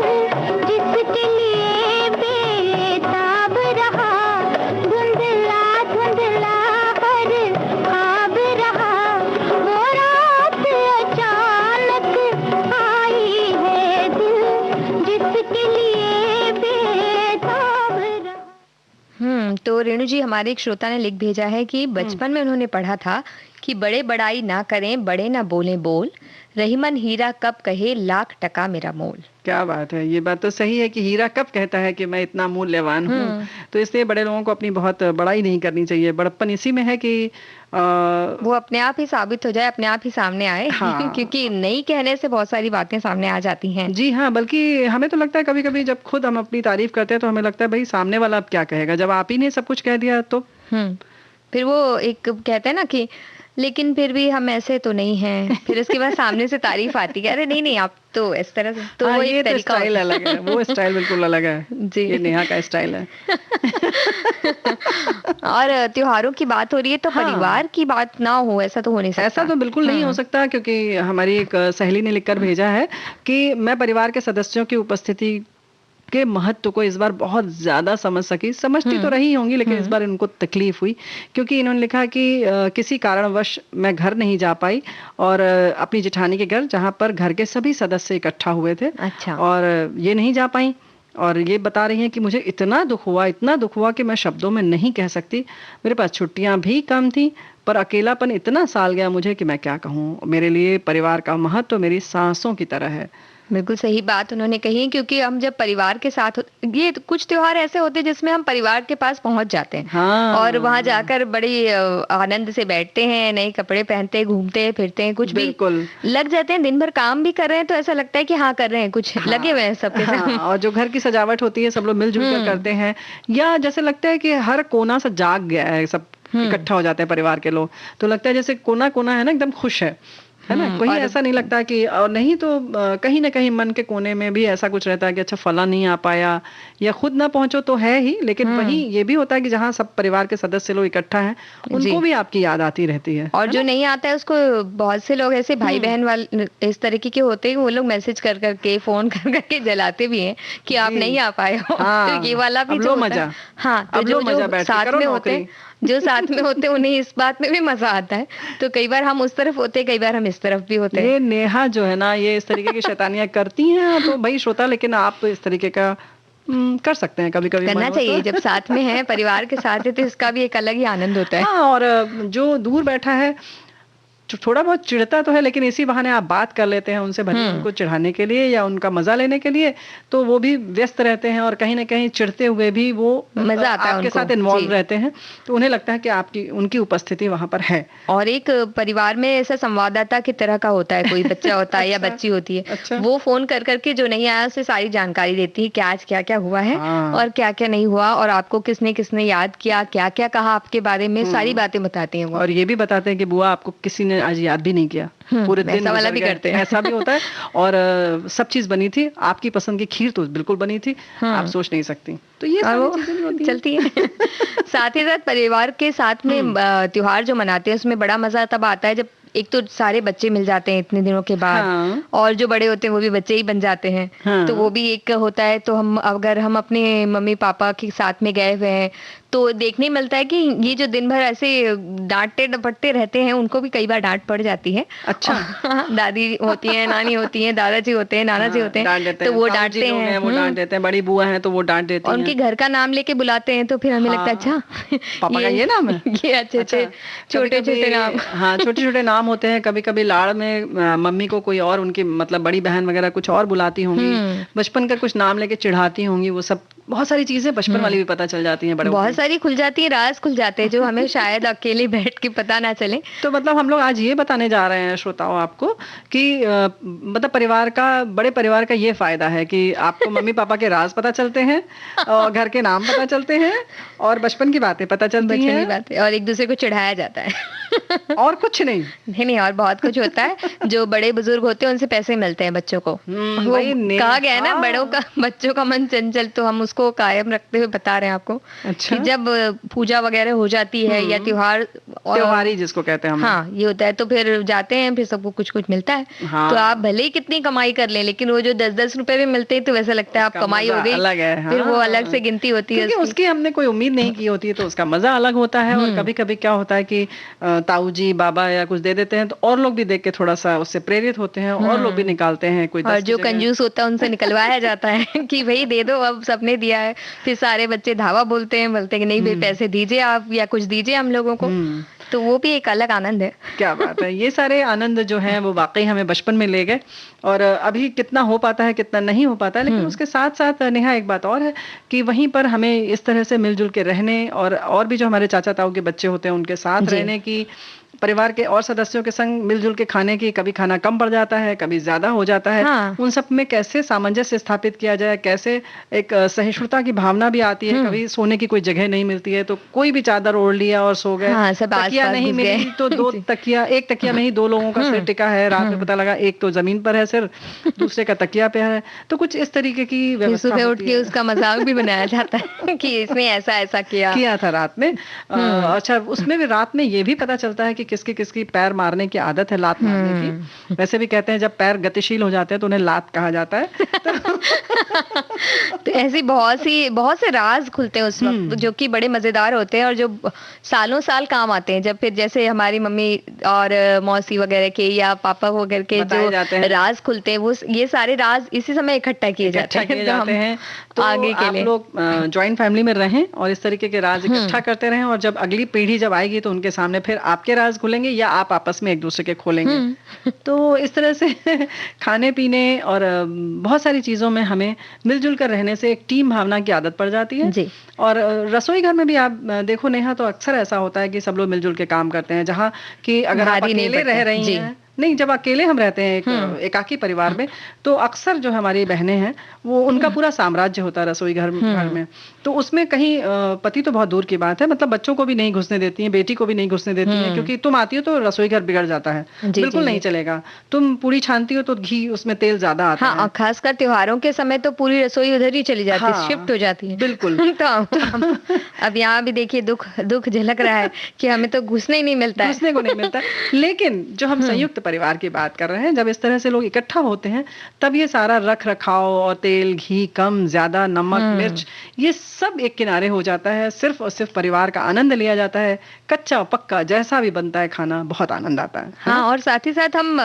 Speaker 1: जिसके लिए बेताब रहा, धुंधला धुंधला हर ख्वाब रहा। वो रात अचानक आई है, दिल जिसके लिए बेताब रहा।
Speaker 2: तो रेणु जी, हमारे एक श्रोता ने लिख भेजा है कि बचपन में उन्होंने पढ़ा था कि बड़े बड़ाई ना करें, बड़े ना बोलें बोल, रहीमन हीरा कब कहे लाख टका मेरा मोल।
Speaker 3: क्या बात है, ये बात तो सही है कि हीरा कब कहता है कि मैं इतना मूल्यवान हूँ। तो इसलिए बड़े लोगों को अपनी बहुत बड़ाई नहीं करनी चाहिए। बड़प्पन इसी में है कि
Speaker 2: वो अपने आप ही साबित हो जाए, अपने आप ही सामने आए।
Speaker 3: हाँ।
Speaker 2: क्योंकि नहीं कहने से बहुत सारी बातें सामने आ जाती हैं।
Speaker 3: जी हाँ, बल्कि हमें तो लगता है कभी-कभी जब खुद हम अपनी तारीफ करते हैं तो हमें लगता है भाई सामने वाला अब क्या कहेगा, जब आप ही ने सब कुछ कह दिया तो।
Speaker 2: फिर वो एक कहते हैं ना कि लेकिन फिर भी हम ऐसे तो नहीं हैं। फिर उसके बाद सामने से तारीफ आती है, अरे नहीं नहीं आप तो इस तरह से। तो
Speaker 3: हाँ,
Speaker 2: वो
Speaker 3: ये
Speaker 2: एक
Speaker 3: तो
Speaker 2: तरीका
Speaker 3: स्टाइल अलग है, वो स्टाइल बिल्कुल अलग है।
Speaker 2: जी।
Speaker 3: ये नेहा का स्टाइल है।
Speaker 2: और त्योहारों की बात हो रही है तो
Speaker 3: हाँ।
Speaker 2: परिवार की बात ना हो ऐसा तो हो नहीं सकता।
Speaker 3: ऐसा तो बिल्कुल नहीं हो सकता, क्योंकि हमारी एक सहेली ने लिखकर भेजा है कि मैं परिवार के सदस्यों की उपस्थिति के महत्व को इस बार बहुत ज्यादा समझती तो रही होंगी, लेकिन इस बार इनको तकलीफ हुई, क्योंकि इन्होंने लिखा कि किसी कारणवश मैं घर नहीं जा पाई और अपनी जेठानी के घर, जहां पर घर के सभी सदस्य इकट्ठा हुए थे।
Speaker 2: अच्छा।
Speaker 3: और ये नहीं जा पाई और ये बता रही हैं कि मुझे इतना दुख हुआ कि मैं शब्दों में नहीं कह सकती। मेरे पास छुट्टियां भी कम थी, पर अकेलापन इतना साल गया मुझे कि मैं क्या कहूँ। मेरे लिए परिवार का महत्व मेरी सांसों की तरह है।
Speaker 2: बिल्कुल सही बात उन्होंने कही, क्योंकि हम जब परिवार के साथ ये कुछ त्योहार ऐसे होते हैं जिसमें हम परिवार के पास पहुंच जाते हैं।
Speaker 3: हाँ।
Speaker 2: और वहां जाकर बड़ी आनंद से बैठते हैं, नए कपड़े पहनते हैं, घूमते हैं फिरते हैं, कुछ भी लग जाते हैं, दिन भर काम भी कर रहे हैं तो ऐसा लगता है कि हाँ कर रहे हैं, कुछ लगे हुए हैं सबके साथ।
Speaker 3: और जो घर की सजावट होती है सब लोग मिलजुल कर करते हैं, या जैसे लगता है कि हर कोना सा जाग गया है, सब इकट्ठा हो जाते हैं परिवार के लोग, तो लगता है जैसे कोना कोना है ना एकदम खुश है ना। कोई ऐसा नहीं लगता कि, और नहीं तो कहीं ना कहीं मन के कोने में भी ऐसा कुछ रहता है कि अच्छा फला नहीं आ पाया, या खुद ना पहुंचो तो है ही, लेकिन वहीं ये भी होता है कि जहाँ सब परिवार के सदस्य लोग इकट्ठा हैं उनको भी आपकी याद आती रहती है।
Speaker 2: और जो नहीं आता है उसको बहुत से लोग ऐसे भाई बहन वाले इस तरीके के होते हैं, वो लोग मैसेज कर करके फोन कर करके जलाते भी हैं कि आप नहीं आ पाए हो। तो ये वाला भी जो मजा, हाँ तो जो साथ में होते हैं, जो साथ में होते हैं उन्हें इस बात में भी मजा आता है। तो कई बार हम उस तरफ होते हैं, कई बार हम इस तरफ भी होते हैं।
Speaker 3: ये नेहा जो है ना, ये इस तरीके की शैतानियां करती हैं तो भाई श्रोता, लेकिन आप इस तरीके का कर सकते हैं, कभी कभी
Speaker 2: करना चाहिए। जब साथ में है, परिवार के साथ है, तो इसका भी एक अलग ही आनंद होता है।
Speaker 3: हाँ, और जो दूर बैठा है थोड़ा बहुत चिढ़ता तो है, लेकिन इसी बहाने आप बात कर लेते हैं उनसे, भले उनको चिढ़ाने के लिए या उनका मजा लेने के लिए, तो वो भी व्यस्त रहते हैं और कहीं ना कहीं चिढ़ते हुए भी वो
Speaker 2: मजा आता है,
Speaker 3: आपके साथ इन्वॉल्व रहते हैं, तो उन्हें लगता है कि आपकी उनकी उपस्थिति वहां पर है।
Speaker 2: और एक परिवार में ऐसा संवाददाता की तरह का होता है, कोई बच्चा होता है या बच्ची होती है, वो फोन कर करके जो नहीं आया उसे सारी जानकारी देती है कि आज क्या क्या हुआ है और क्या क्या नहीं हुआ, और आपको किसने किसने याद किया, क्या क्या कहा आपके बारे में, सारी बातें बताती हैं वो।
Speaker 3: और ये भी बताते हैं कि बुआ आपको किसी ने आज याद भी नहीं किया, पूरे दिन
Speaker 2: वाला भी करते हैं।
Speaker 3: ऐसा भी होता है। और सब चीज बनी थी, आपकी पसंद की खीर तो बिल्कुल बनी थी, आप सोच नहीं सकती। तो ये सारी चीजें भी होती
Speaker 2: चलती है। साथ ही साथ परिवार के साथ में त्योहार जो मनाते हैं उसमें बड़ा मजा तब आता है जब एक तो सारे बच्चे मिल जाते हैं इतने दिनों के बाद।
Speaker 3: हाँ।
Speaker 2: और जो बड़े होते हैं वो भी बच्चे ही बन जाते हैं।
Speaker 3: हाँ।
Speaker 2: तो वो भी एक होता है। तो हम अगर हम अपने मम्मी पापा के साथ में गए हुए हैं तो देखने मिलता है कि ये जो दिन भर ऐसे डांटते डपटते रहते हैं उनको भी कई बार डांट पड़ जाती है।
Speaker 3: अच्छा।
Speaker 2: दादी होती है, नानी होती है, दादाजी होते हैं, नाना जी होते हैं, तो वो डांटते हैं,
Speaker 3: वो डांट देते हैं, बड़ी बुआ है तो वो डांट देती हैं।
Speaker 2: उनके घर का नाम लेके बुलाते हैं तो फिर हमें लगता है अच्छा
Speaker 3: पापा का ये नाम है,
Speaker 2: ये अच्छे छोटे छोटे नाम।
Speaker 3: हाँ, छोटे छोटे नाम होते हैं। कभी कभी लाड़ में मम्मी को कोई और उनकी मतलब बड़ी बहन वगैरह कुछ और बुलाती होंगी, बचपन का कुछ नाम लेके चिढ़ाती होंगी, वो सब बहुत सारी चीजें बचपन वाली भी पता चल जाती हैं, बड़े
Speaker 2: बहुत सारी खुल जाती है, राज खुल जाते हैं जो हमें शायद अकेले बैठ के पता ना चले।
Speaker 3: तो मतलब हम लोग आज ये बताने जा रहे हैं श्रोताओं आपको कि मतलब परिवार का, बड़े परिवार का ये फायदा है कि आपको मम्मी पापा के राज पता चलते हैं और घर के नाम पता चलते हैं और बचपन की बातें पता चलती हैं,
Speaker 2: बचपन की बातें, और एक दूसरे को चिढ़ाया जाता है।
Speaker 3: और कुछ नहीं,
Speaker 2: नहीं और बहुत कुछ होता है। जो बड़े बुजुर्ग होते हैं उनसे पैसे मिलते हैं बच्चों को। वो कहा गया है ना, बड़ों का बच्चों का मन चंचल, तो हम उसको कायम रखते हुए बता रहे हैं आपको।
Speaker 3: अच्छा।
Speaker 2: कि जब पूजा वगैरह हो जाती है या
Speaker 3: त्योहारी जिसको कहते हैं हम,
Speaker 2: हाँ ये होता है, तो फिर जाते हैं, फिर सबको कुछ कुछ मिलता है।
Speaker 3: हाँ।
Speaker 2: तो आप भले ही कितनी कमाई कर लें, लेकिन वो जो 10-10 रुपए भी मिलते हैं तो वैसा लगता है आप कमाई हो गई,
Speaker 3: अलग है। हाँ।
Speaker 2: फिर वो अलग से गिनती होती है,
Speaker 3: क्योंकि उसकी हमने कोई उम्मीद नहीं की होती है, तो उसका मजा अलग होता है। और कभी कभी क्या होता है कि ताऊ जी बाबा या कुछ दे देते हैं तो और लोग भी देख के थोड़ा सा उससे प्रेरित होते हैं और लोग भी निकालते हैं कोई।
Speaker 2: और जो कंजूस होता है उनसे निकलवाया जाता है कि भाई दे दो, अब सबने दिया है। फिर सारे बच्चे धावा बोलते हैं कि नहीं भाई पैसे दीजिए आप, या कुछ दीजिए हम लोगों को। तो वो भी एक अलग आनंद है।
Speaker 3: क्या बात है, ये सारे आनंद जो हैं वो वाकई हमें बचपन में ले गए, और अभी कितना हो पाता है कितना नहीं हो पाता है, लेकिन उसके साथ साथ नेहा एक बात और है कि वहीं पर हमें इस तरह से मिलजुल के रहने, और भी जो हमारे चाचा ताऊ के बच्चे होते हैं उनके साथ रहने की, परिवार के और सदस्यों के संग मिलजुल के खाने की, कभी खाना कम पड़ जाता है कभी ज्यादा हो जाता है, उन सब में कैसे सामंजस्य स्थापित किया जाए, कैसे एक सहिष्णुता की भावना भी आती है। कभी सोने की कोई जगह नहीं मिलती है तो कोई भी चादर ओढ़ लिया और सो गए, तकिया नहीं मिली तो दो तकिया, एक तकिया में ही दो लोगों का सिर टिका है, रात में पता लगा एक तो जमीन पर है सिर, दूसरे का तकिया पे है, तो कुछ इस तरीके की व्यवस्था
Speaker 2: सुबह उठ के उसका मजाक भी बनाया जाता है कि इसने ऐसा ऐसा किया
Speaker 3: था रात में। अच्छा, उसमें भी रात में ये भी पता चलता है कि किसकी किसकी पैर मारने की आदत है, लात मारने की। वैसे भी कहते हैं जब पैर गतिशील हो जाते हैं तो उन्हें लात कहा जाता है।
Speaker 2: तो ऐसी बहुत से राज खुलते हैं उस वक्त जो कि बड़े मजेदार होते हैं और जो सालों साल काम आते हैं। जब फिर जैसे हमारी मम्मी और मौसी वगैरह के या पापा वगैरह के जो राज खुलते हैं, वो ये सारे राज इसी समय इकट्ठा किए जाते हैं।
Speaker 3: तो आगे के लिए आप लोग ज्वाइंट फैमिली में रहें और इस तरीके के राज इकट्ठा करते रहें, और जब अगली पीढ़ी जब आएगी तो उनके सामने फिर आपके राज खुलेंगे या आप आपस में एक दूसरे के खोलेंगे। तो इस तरह से खाने पीने और बहुत सारी चीजों में हमें मिलजुल कर रहने से एक टीम भावना की आदत पड़ जाती है जी। और रसोई घर में भी आप देखो नेहा, तो अक्सर ऐसा होता है कि सब लोग मिलजुल के काम करते हैं, जहाँ कि अगर आप अकेले रह रही हैं, नहीं, जब अकेले हम रहते हैं एकाकी परिवार में, तो अक्सर जो हमारी बहनें हैं वो उनका पूरा साम्राज्य होता है रसोई घर में। तो उसमें कहीं पति तो बहुत दूर की बात है, मतलब बच्चों को भी नहीं घुसने देती हैं, बेटी को भी नहीं घुसने देती हैं, क्योंकि तुम आती हो तो रसोई घर बिगड़ जाता है, बिल्कुल नहीं चलेगा। तुम पूरी छानती हो तो घी उसमें तेल ज्यादा आता है।
Speaker 2: खासकर त्योहारों के समय तो पूरी रसोई उधर ही चली जाती है, शिफ्ट हो जाती है।
Speaker 3: बिल्कुल।
Speaker 2: तो अब यहाँ भी देखिए दुख झलक रहा है कि हमें तो घुसने ही नहीं मिलता है,
Speaker 3: घुसने को नहीं मिलता। लेकिन जो हम संयुक्त परिवार की बात कर रहे हैं, जब इस तरह से लोग इकट्ठा होते हैं तब ये सारा रख रखाव और तेल घी कम ज्यादा, नमक मिर्च, ये सब एक किनारे हो जाता है। सिर्फ और सिर्फ परिवार का आनंद लिया जाता है, कच्चा पक्का जैसा भी बनता है खाना, बहुत आनंद आता है।
Speaker 2: और साथ ही साथ हम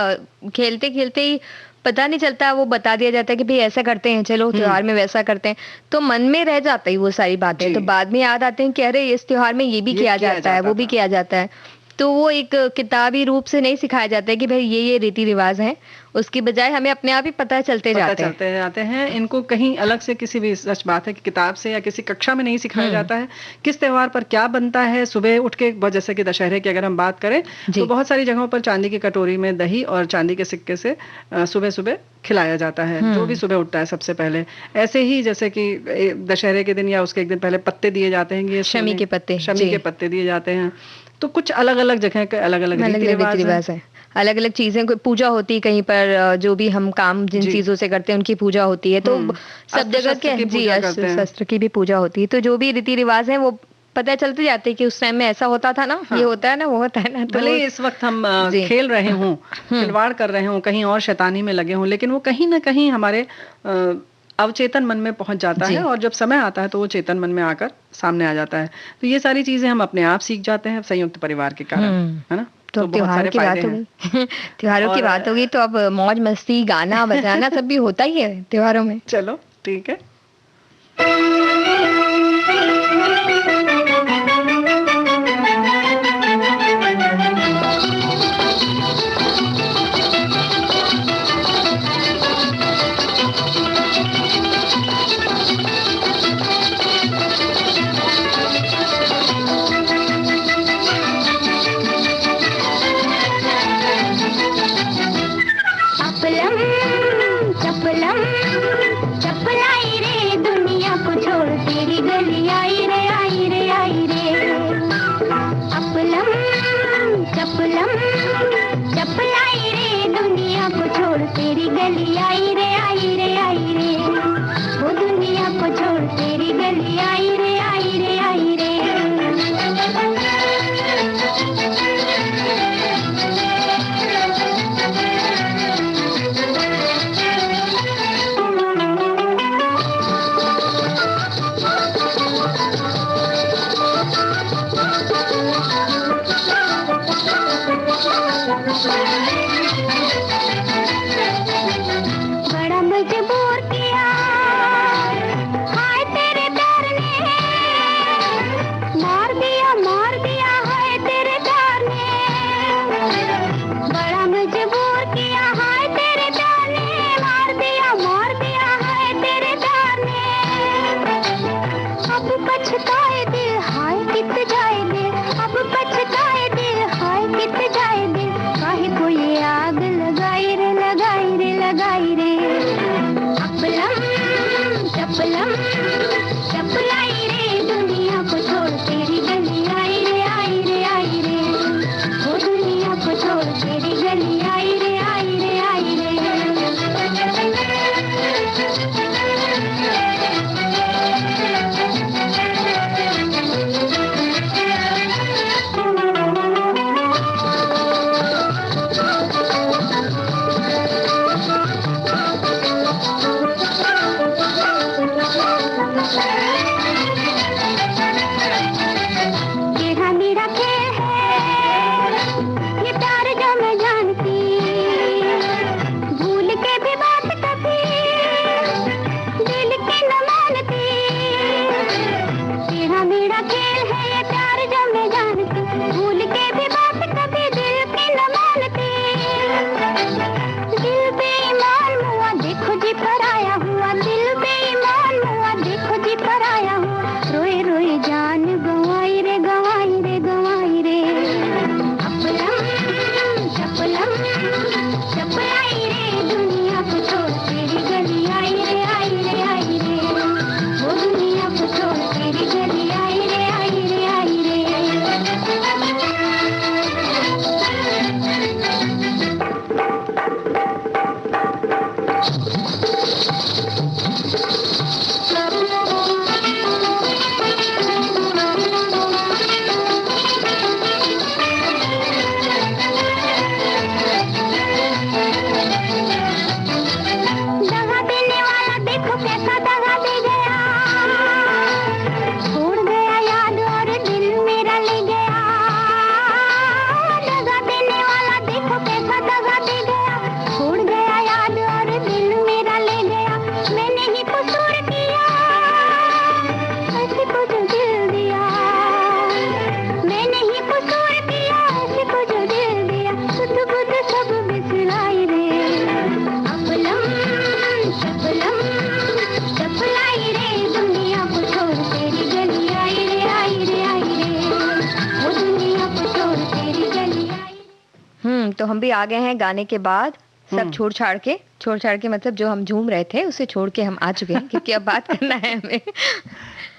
Speaker 2: खेलते खेलते ही पता नहीं चलता, वो बता दिया जाता है कि भाई ऐसा करते हैं, चलो त्योहार में वैसा करते हैं, तो मन में रह जाता है वो सारी बातें। तो बाद में याद आते हैं कि अरे इस त्योहार में ये भी किया जाता है, वो भी किया जाता है। तो वो एक किताबी रूप से नहीं सिखाया जाता है कि भाई ये रीति रिवाज हैं, उसकी बजाय हमें अपने आप ही पता चलते जाते हैं।
Speaker 3: इनको कहीं अलग से किसी भी, सच बात है कि किताब से या किसी कक्षा में नहीं सिखाया जाता है किस त्योहार पर क्या बनता है। सुबह उठ के, जैसे कि दशहरे की अगर हम बात करें तो बहुत सारी जगहों पर चांदी की कटोरी में दही और चांदी के सिक्के से सुबह सुबह खिलाया जाता है, जो भी सुबह उठता है सबसे पहले। ऐसे ही जैसे कि दशहरे के दिन या उसके एक दिन पहले पत्ते दिए जाते हैं, शमी के पत्ते दिए जाते हैं। तो कुछ अलग अलग जगह के अलग अलग रीति रिवाज है,
Speaker 2: अलग अलग चीजें, कोई पूजा होती है कहीं पर, जो भी हम काम जिन चीजों से करते हैं उनकी पूजा होती है। तो सब जगह के शस्त्र की भी पूजा होती है। तो जो भी रीति रिवाज है वो पता चलते जाते हैं कि उस टाइम में ऐसा होता था ना, ये होता है ना, वो होता है ना। तो
Speaker 3: भले इस वक्त हम खेल रहे हों, खिलवाड़ कर रहे हों, कहीं और शैतानी में लगे हों, लेकिन वो कहीं ना कहीं हमारे अवचेतन मन में पहुंच जाता है, और जब समय आता है तो वो चेतन मन में आकर सामने आ जाता है। तो ये सारी चीजें हम अपने आप सीख जाते हैं संयुक्त परिवार के कारण, है ना।
Speaker 2: तो त्योहार की बात होगी, त्योहारों की बात होगी तो अब मौज मस्ती, गाना बजाना सब भी होता ही है त्योहारों में।
Speaker 3: चलो ठीक है।
Speaker 1: मार दिया है तेरे प्यार अबलम चपलाई रे दुनिया को छोड़ तेरी गली आई रे आई रे आई रे, वो दुनिया को छोड़ तेरी गली आई रे आई रे आई रे।
Speaker 2: तो हम भी आ गए हैं गाने के बाद, सब छोड़ छाड़ के मतलब जो हम झूम रहे थे उसे छोड़ के हम आ चुके हैं क्योंकि अब बात करना है हमें।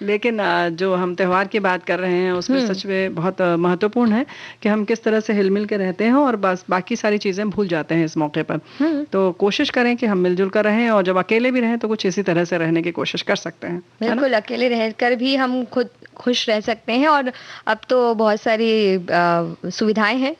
Speaker 3: लेकिन जो हम त्योहार की बात कर रहे हैं उसमें सच में बहुत महत्वपूर्ण है कि हम किस तरह से हिलमिल के रहते हैं और बस बाकी सारी चीजें भूल जाते हैं इस मौके पर। तो कोशिश करें कि हम मिलजुल कर रहें और जब अकेले भी रहें तो कुछ इसी तरह से रहने की कोशिश कर सकते हैं।
Speaker 2: बिल्कुल, अकेले रहकर भी हम खुद खुश रह सकते हैं और अब तो बहुत सारी सुविधाएं हैं।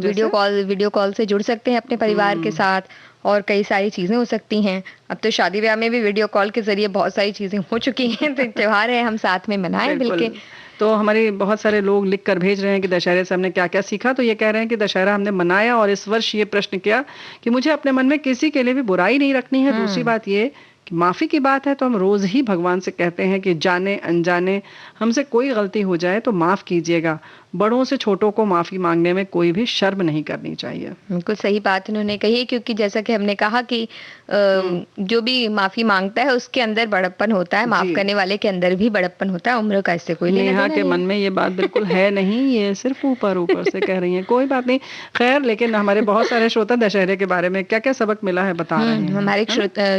Speaker 2: वीडियो कॉल से जुड़ सकते हैं अपने परिवार के साथ और कई सारी चीजें हो सकती हैं। अब तो शादी ब्याह में भी वीडियो कॉल के जरिए बहुत सारी चीजें हो चुकी हैं। तो त्योहार है, हम साथ में मनाएं मिलके।
Speaker 3: तो हमारे बहुत सारे लोग लिख कर भेज रहे हैं कि दशहरे से हमने क्या क्या सीखा। तो ये कह रहे हैं कि दशहरा हमने मनाया और इस वर्ष ये प्रश्न किया कि मुझे अपने मन में किसी के लिए भी बुराई नहीं रखनी है। दूसरी बात ये कि माफी की बात है तो हम रोज ही भगवान से कहते हैं कि जाने अनजाने हमसे कोई गलती हो जाए तो माफ कीजिएगा। बड़ों से छोटों को माफी मांगने में कोई भी शर्म नहीं करनी चाहिए।
Speaker 2: बिल्कुल सही बात उन्होंने कही, क्योंकि जैसा कि हमने कहा कि जो भी माफी मांगता है उसके अंदर बड़प्पन होता है, माफ करने वाले के अंदर भी बड़प्पन होता है। उम्र का इससे कोई
Speaker 3: नेहा के मन में ये बात बिल्कुल है नहीं, ये सिर्फ ऊपर से कह रही है। कोई बात नहीं, खैर। लेकिन हमारे बहुत सारे श्रोता दशहरे के बारे में क्या क्या सबक मिला है बता रहे हैं।
Speaker 2: हमारे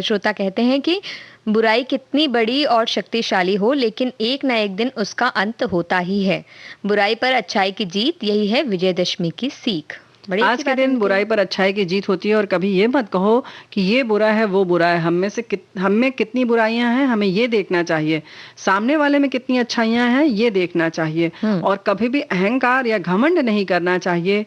Speaker 2: श्रोता कहते हैं कि बुराई कितनी बड़ी और शक्तिशाली हो लेकिन एक न एक दिन उसका अंत होता ही है। बुराई पर अच्छाई की जीत, यही है विजयदशमी की सीख।
Speaker 3: आज के दिन बुराई पर अच्छाई की जीत होती है और कभी ये मत कहो कि ये बुरा है वो बुरा है। हम में कितनी बुराइयां हैं हमें ये देखना चाहिए, सामने वाले में कितनी अच्छाइयां हैं ये देखना चाहिए। और कभी भी अहंकार या घमंड नहीं करना चाहिए।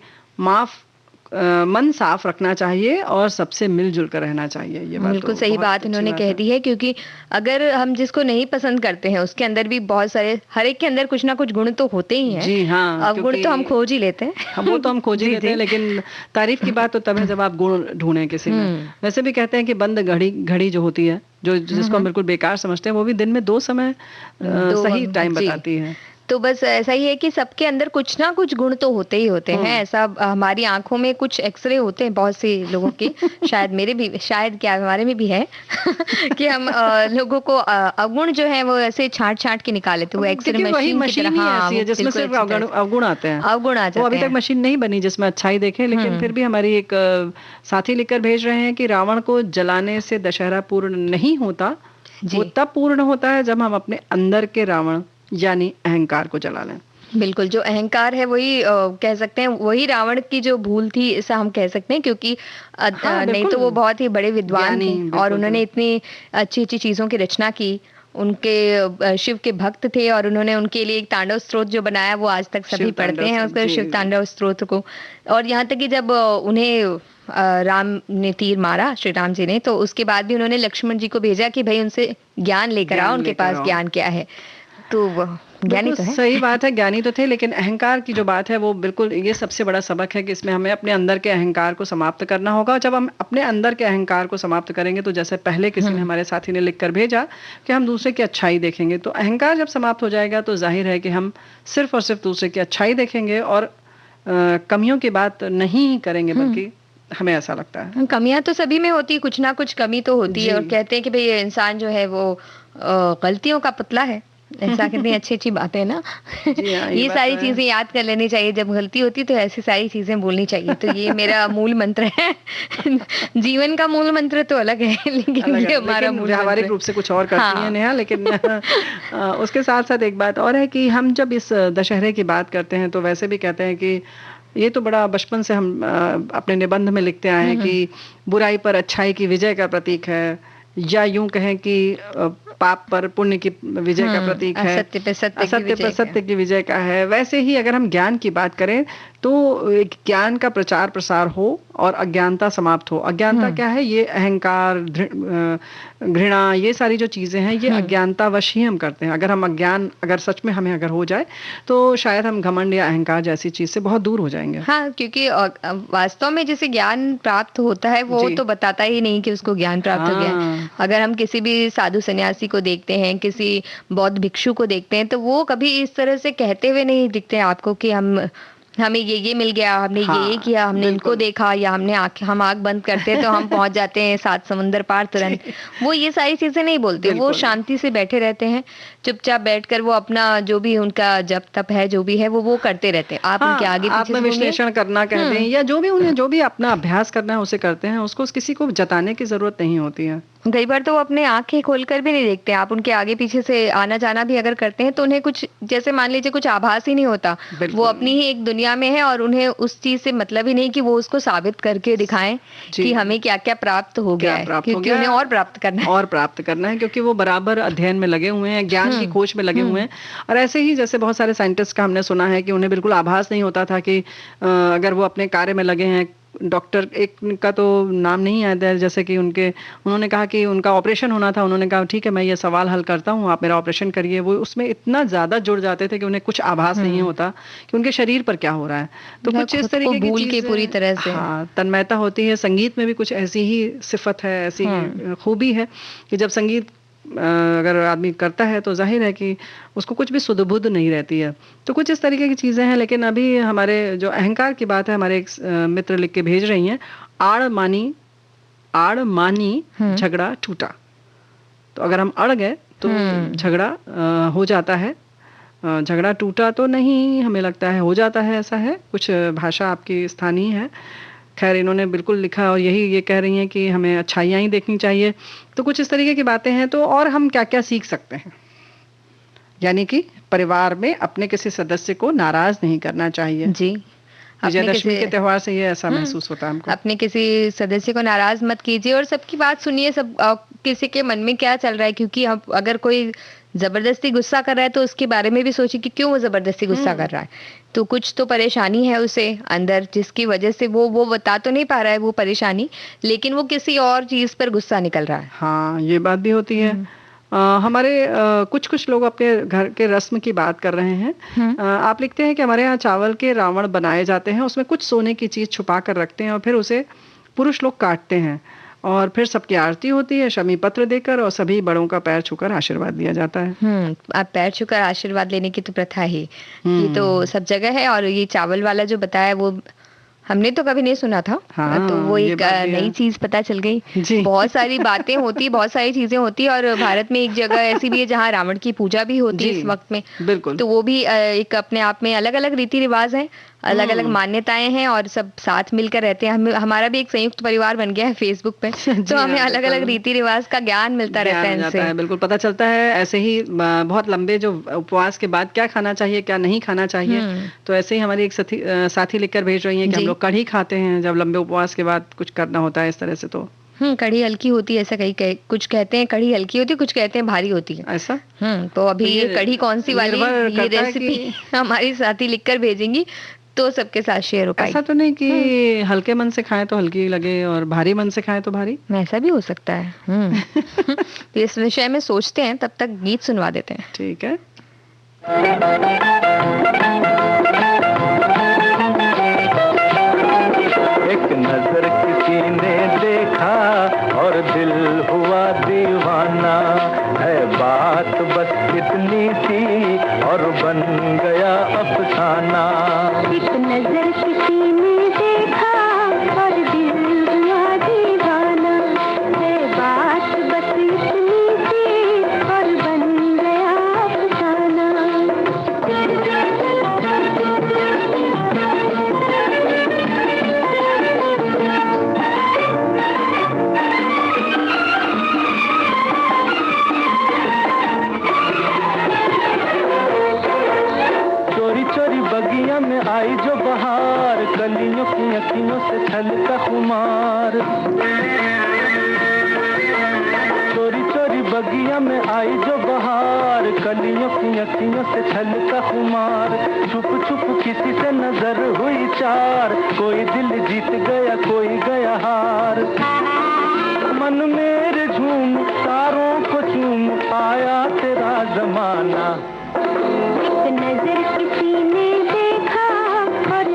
Speaker 3: मन साफ रखना चाहिए और सबसे मिलजुल कर रहना चाहिए। ये बात
Speaker 2: बिल्कुल सही बात उन्होंने कह दी है, क्योंकि अगर हम जिसको नहीं पसंद करते हैं उसके अंदर भी बहुत सारे, हर एक के अंदर कुछ ना कुछ गुण तो होते ही हैं।
Speaker 3: जी हाँ,
Speaker 2: अब गुण तो हम खोज ही लेते हैं।
Speaker 3: वो तो हम खोज ही लेते हैं, लेकिन तारीफ की बात तो तब है जब आप गुण ढूंढें किसी में। वैसे भी कहते हैं कि बंद घड़ी जो होती है, जो जिसको हम बिल्कुल बेकार समझते हैं, वो भी दिन में 2 समय सही टाइम बताती है।
Speaker 2: तो बस ऐसा ही है कि सबके अंदर कुछ ना कुछ गुण तो होते ही होते हैं। ऐसा हमारी आंखों में कुछ एक्सरे होते हैं बहुत से लोगों के, शायद मेरे भी, शायद क्या हमारे में भी है कि हम लोगों को अवगुण जो है वो ऐसे छांट के निकाले। तो वो एक्सरे मशीन की तरह,
Speaker 3: ऐसी है जिसमें सिर्फ अवगुण आते हैं।
Speaker 2: अवगुण आ जाते हैं।
Speaker 3: वो अभी तक मशीन नहीं बनी जिसमें अच्छाई देखे। लेकिन फिर भी हमारी एक साथी लिखकर भेज रहे हैं कि रावण को जलाने से दशहरा पूर्ण नहीं होता,
Speaker 2: जी।
Speaker 3: वो तब पूर्ण होता है जब हम अपने अंदर के रावण यानी अहंकार को जला लें।
Speaker 2: बिल्कुल, जो अहंकार है वही कह सकते हैं वही रावण की जो भूल थी ऐसा हम कह सकते हैं, क्योंकि
Speaker 3: हाँ,
Speaker 2: नहीं तो
Speaker 3: बिल्कुल।
Speaker 2: वो बहुत ही बड़े विद्वान
Speaker 3: ज्ञानी,
Speaker 2: थे और
Speaker 3: बिल्कुल,
Speaker 2: उन्होंने इतनी अच्छी-अच्छी चीज़ों की रचना की। उनके शिव के भक्त थे और उन्होंने उनके लिए एक तांडव स्तोत्र जो बनाया वो आज तक सभी
Speaker 3: शिव
Speaker 2: पढ़ते
Speaker 3: तांडव
Speaker 2: हैं उसको,
Speaker 3: जी,
Speaker 2: शिव
Speaker 3: जी।
Speaker 2: तांडव स्तोत्र को। और यहाँ तक कि जब उन्हें राम ने तीर मारा, श्री राम जी ने, तो उसके बाद भी उन्होंने लक्ष्मण जी को भेजा कि भई उनसे ज्ञान लेकर आओ,
Speaker 3: ज्ञान
Speaker 2: उनके
Speaker 3: लेकर
Speaker 2: पास
Speaker 3: आओ।
Speaker 2: ज्ञान क्या है। तो वह ज्ञानी
Speaker 3: बिल्कुल
Speaker 2: तो है।
Speaker 3: सही बात है, ज्ञानी तो थे, लेकिन अहंकार की जो बात है वो बिल्कुल ये सबसे बड़ा सबक है कि इसमें हमें अपने अंदर के अहंकार को समाप्त करना होगा। और जब हम अपने अंदर के अहंकार को समाप्त करेंगे तो जैसे पहले किसी ने हमारे साथी ने लिख कर भेजा कि हम दूसरे की अच्छाई देखेंगे, तो अहंकार जब समाप्त हो जाएगा तो जाहिर है कि हम सिर्फ और सिर्फ दूसरे की अच्छाई देखेंगे और कमियों की बात नहीं करेंगे, बल्कि हमें ऐसा लगता है।
Speaker 2: कमियां तो सभी में होती है, कुछ ना कुछ कमी तो होती है, और
Speaker 3: जी।
Speaker 2: कहते हैं कि भाई ये इंसान जो है वो गलतियों का पुतला है। ऐसा कितनी अच्छी अच्छी बात है ना।
Speaker 3: जी हाँ, ये
Speaker 2: ये
Speaker 3: बात तो
Speaker 2: सारी
Speaker 3: है।
Speaker 2: चीजें याद कर लेनी चाहिए, जब गलती होती तो ऐसी सारी चीजें बोलनी चाहिए। तो ये मेरा मूल मंत्र है। जीवन का मूल मंत्र तो अलग है, लेकिन
Speaker 3: अलग
Speaker 2: ये
Speaker 3: है,
Speaker 2: हमारा
Speaker 3: लेकिन
Speaker 2: मूल
Speaker 3: व्यावहारिक
Speaker 2: मंत्र
Speaker 3: रूप से कुछ और करती हैं
Speaker 2: हाँ।
Speaker 3: नेहा, लेकिन उसके साथ साथ एक बात और है कि हम जब इस दशहरे की बात करते हैं तो वैसे भी कहते हैं कि ये तो बड़ा बचपन से हम अपने निबंध में लिखते आए हैं कि बुराई पर अच्छाई की विजय का प्रतीक है, या यूं कहें कि पाप पर पुण्य की विजय का प्रतीक है,
Speaker 2: असत्य पे सत्य की
Speaker 3: असत्य
Speaker 2: विजय
Speaker 3: पर
Speaker 2: का।
Speaker 3: सत्य की विजय का है। वैसे ही अगर हम ज्ञान की बात करें तो एक ज्ञान का प्रचार प्रसार हो और अज्ञानता समाप्त हो। अज्ञानता क्या है? ये अहंकार, घृणा, ये सारी जो चीजें हैं ये अज्ञानतावश ही हम करते हैं। अगर हम अगर सच में हमें अगर हो जाए तो शायद हम घमंड या अहंकार जैसी चीज से बहुत दूर हो जाएंगे।
Speaker 2: हाँ, क्योंकि वास्तव में जिसे ज्ञान प्राप्त होता है वो
Speaker 3: जी।
Speaker 2: तो बताता ही नहीं कि उसको ज्ञान प्राप्त हो गया है।
Speaker 3: हाँ।
Speaker 2: अगर हम किसी भी साधु सन्यासी को देखते हैं, किसी बौद्ध भिक्षु को देखते हैं, तो वो कभी इस तरह से कहते हुए नहीं दिखते आपको कि हमें ये मिल गया, हमने ये
Speaker 3: हाँ,
Speaker 2: किया, हमने इनको
Speaker 3: बिल्कुल।
Speaker 2: देखा, या हम आँख बंद करते हैं तो हम पहुंच जाते हैं 7 समुंदर पार तुरंत। वो ये सारी चीजें नहीं बोलते, वो
Speaker 3: बिल्कुल।
Speaker 2: शांति से बैठे रहते हैं, चुपचाप बैठकर वो अपना जो भी उनका जप तप है, जो भी है वो करते रहते हैं। आप उनके आगे पीछे से घूमिए।
Speaker 3: आत्मविश्लेषण करना कहते हैं, या जो भी उन्हें जो भी अपना अभ्यास करना है उसे करते हैं, उसको किसी को जताने की जरूरत नहीं होती है।
Speaker 2: कई बार तो वो अपने आंखें खोलकर भी नहीं देखते। आप उनके आगे पीछे से आना जाना भी अगर करते हैं तो उन्हें कुछ, जैसे मान लीजिए, कुछ आभास ही नहीं होता। वो अपनी ही एक दुनिया में है और उन्हें उस चीज से मतलब ही नहीं कि वो उसको साबित करके दिखाएं कि हमें क्या क्या प्राप्त हो गया है, क्योंकि उन्हें और प्राप्त करना है।
Speaker 3: और प्राप्त करना है, क्योंकि वो बराबर अध्ययन में लगे हुए हैं, ज्ञान की खोज में लगे हुए हैं। और ऐसे ही जैसे बहुत सारे साइंटिस्ट का हमने सुना है कि उन्हें बिल्कुल आभास नहीं होता था कि अगर वो अपने कार्य में लगे हैं। डॉक्टर एक का तो नाम नहीं याद है, जैसे कि उन्होंने कहा कि उनका ऑपरेशन होना था, उन्होंने कहा ठीक है मैं ये सवाल हल करता हूँ, आप मेरा ऑपरेशन करिए। वो उसमें इतना ज्यादा जुड़ जाते थे कि उन्हें कुछ आभास नहीं होता कि उनके शरीर पर क्या हो रहा है। तो कुछ इस तरीके की
Speaker 2: भूल के पूरी तरह से
Speaker 3: हाँ, तन्मयता होती है। संगीत में भी कुछ ऐसी ही सिफत है, ऐसी खूबी है कि जब संगीत अगर आदमी करता है तो जाहिर है कि उसको कुछ भी सुध-बुध नहीं रहती है। तो कुछ इस तरीके की चीजें हैं। लेकिन अभी हमारे जो अहंकार की बात है, हमारे एक मित्र लिख के भेज रही हैं, आड़ मानी झगड़ा टूटा। तो अगर हम अड़ गए तो झगड़ा हो जाता है। झगड़ा टूटा तो नहीं, हमें लगता है हो जाता है, ऐसा है। कुछ भाषा आपकी स्थानीय है। खैर, इन्होंने बिल्कुल लिखा और यही ये कह रही हैं कि हमें अच्छाइयाँ ही देखनी चाहिए। तो कुछ इस तरीके की बातें हैं। तो और हम क्या क्या सीख सकते हैं, यानी कि परिवार में अपने किसी सदस्य को नाराज नहीं करना चाहिए।
Speaker 2: जी,
Speaker 3: विजयदशमी के त्योहार से ये ऐसा महसूस होता है हमको।
Speaker 2: अपने किसी सदस्य को नाराज मत कीजिए और सबकी बात सुनिए, सब किसी के मन में क्या चल रहा है। क्योंकि हम अगर कोई जबरदस्ती गुस्सा कर रहा है तो उसके बारे में भी सोचिए कि क्यों वो जबरदस्ती गुस्सा कर रहा है। तो कुछ तो परेशानी है उसे अंदर, जिसकी वजह से वो बता तो नहीं पा रहा है वो परेशानी, लेकिन वो किसी और चीज पर गुस्सा निकल रहा है।
Speaker 3: हाँ, ये बात भी होती है। हमारे कुछ लोग अपने घर के रस्म की बात कर रहे हैं। आप लिखते हैं कि हमारे यहाँ चावल के रावण बनाए जाते हैं, उसमें कुछ सोने की चीज छुपा कर रखते हैं और फिर उसे पुरुष लोग काटते हैं और फिर सबकी आरती होती है शमी पत्र देकर, और सभी बड़ों का पैर छूकर आशीर्वाद दिया जाता है।
Speaker 2: आप पैर छूकर आशीर्वाद लेने की तो प्रथा है, ये तो सब जगह है। और ये चावल वाला जो बताया वो हमने तो कभी नहीं सुना था।
Speaker 3: हाँ,
Speaker 2: तो वो एक नई चीज पता चल गई। बहुत सारी बातें होती, बहुत सारी चीजें होती, और भारत में एक जगह ऐसी भी है जहाँ रावण की पूजा भी होती है इस वक्त में।
Speaker 3: बिल्कुल।
Speaker 2: तो वो भी एक अपने आप में अलग अलग रीति रिवाज है। अलग अलग मान्यताएं हैं और सब साथ मिलकर रहते हैं। हमारा भी एक संयुक्त परिवार बन गया है फेसबुक पे, तो हमें अलग अलग रीति रिवाज का ज्ञान मिलता रहता है इनसे।
Speaker 3: बिल्कुल पता चलता है। ऐसे ही बहुत लंबे जो उपवास के बाद क्या खाना चाहिए क्या नहीं खाना चाहिए, तो ऐसे ही हमारी एक साथी लिखकर भेज रही है कि हम लोग कढ़ी खाते हैं जब लंबे उपवास के बाद कुछ करना होता है इस तरह से। तो
Speaker 2: कढ़ी हल्की होती है ऐसा कुछ कहते हैं, कढ़ी हल्की होती है, कुछ कहते हैं भारी होती है
Speaker 3: ऐसा।
Speaker 2: तो अभी ये कढ़ी कौन सी वाली ये रेसिपी हमारी साथी लिखकर भेजेंगी तो सबके साथ शेयर हो पाएगी।
Speaker 3: ऐसा तो नहीं कि हल्के मन से खाएं तो हल्की लगे और भारी मन से खाएं तो भारी,
Speaker 2: ऐसा भी हो सकता है। तो इस विषय में सोचते हैं, तब तक गीत सुनवा देते हैं।
Speaker 3: ठीक है।
Speaker 4: एक नजर किसी ने देखा और दिल हुआ दीवाना, है बात बस इतनी सी और बन गया अफसाना।
Speaker 1: एक नजर किसी ने देखा और दिल हुआ दीवाना, है बात बस इतनी सी और बन गया अफसाना।
Speaker 4: बगिया में आई जो बहार, कलियों की अखियों से छलका खुमार। चोरी चोरी बगिया में आई जो बहार, कलियों की अखियों से छलका खुमार। छुप छुप किसी से नजर हुई चार, कोई दिल जीत गया कोई गया हार। मन मेरे झूम तारों को चूम आया तेरा जमाना।
Speaker 1: एक नजर किसी ने देखा और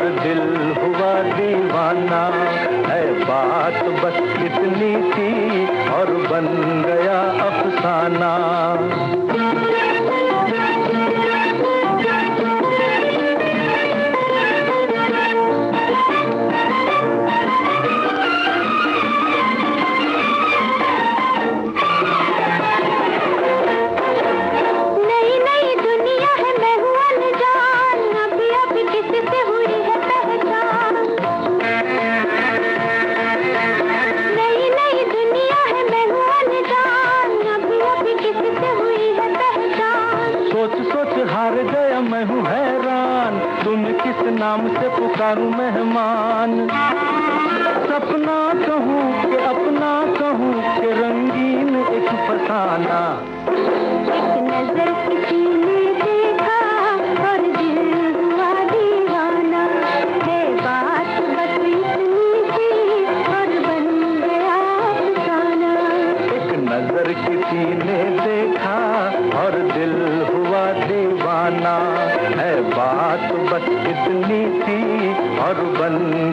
Speaker 1: दिल हुआ दीवाना, है बात बस इतनी सी और बन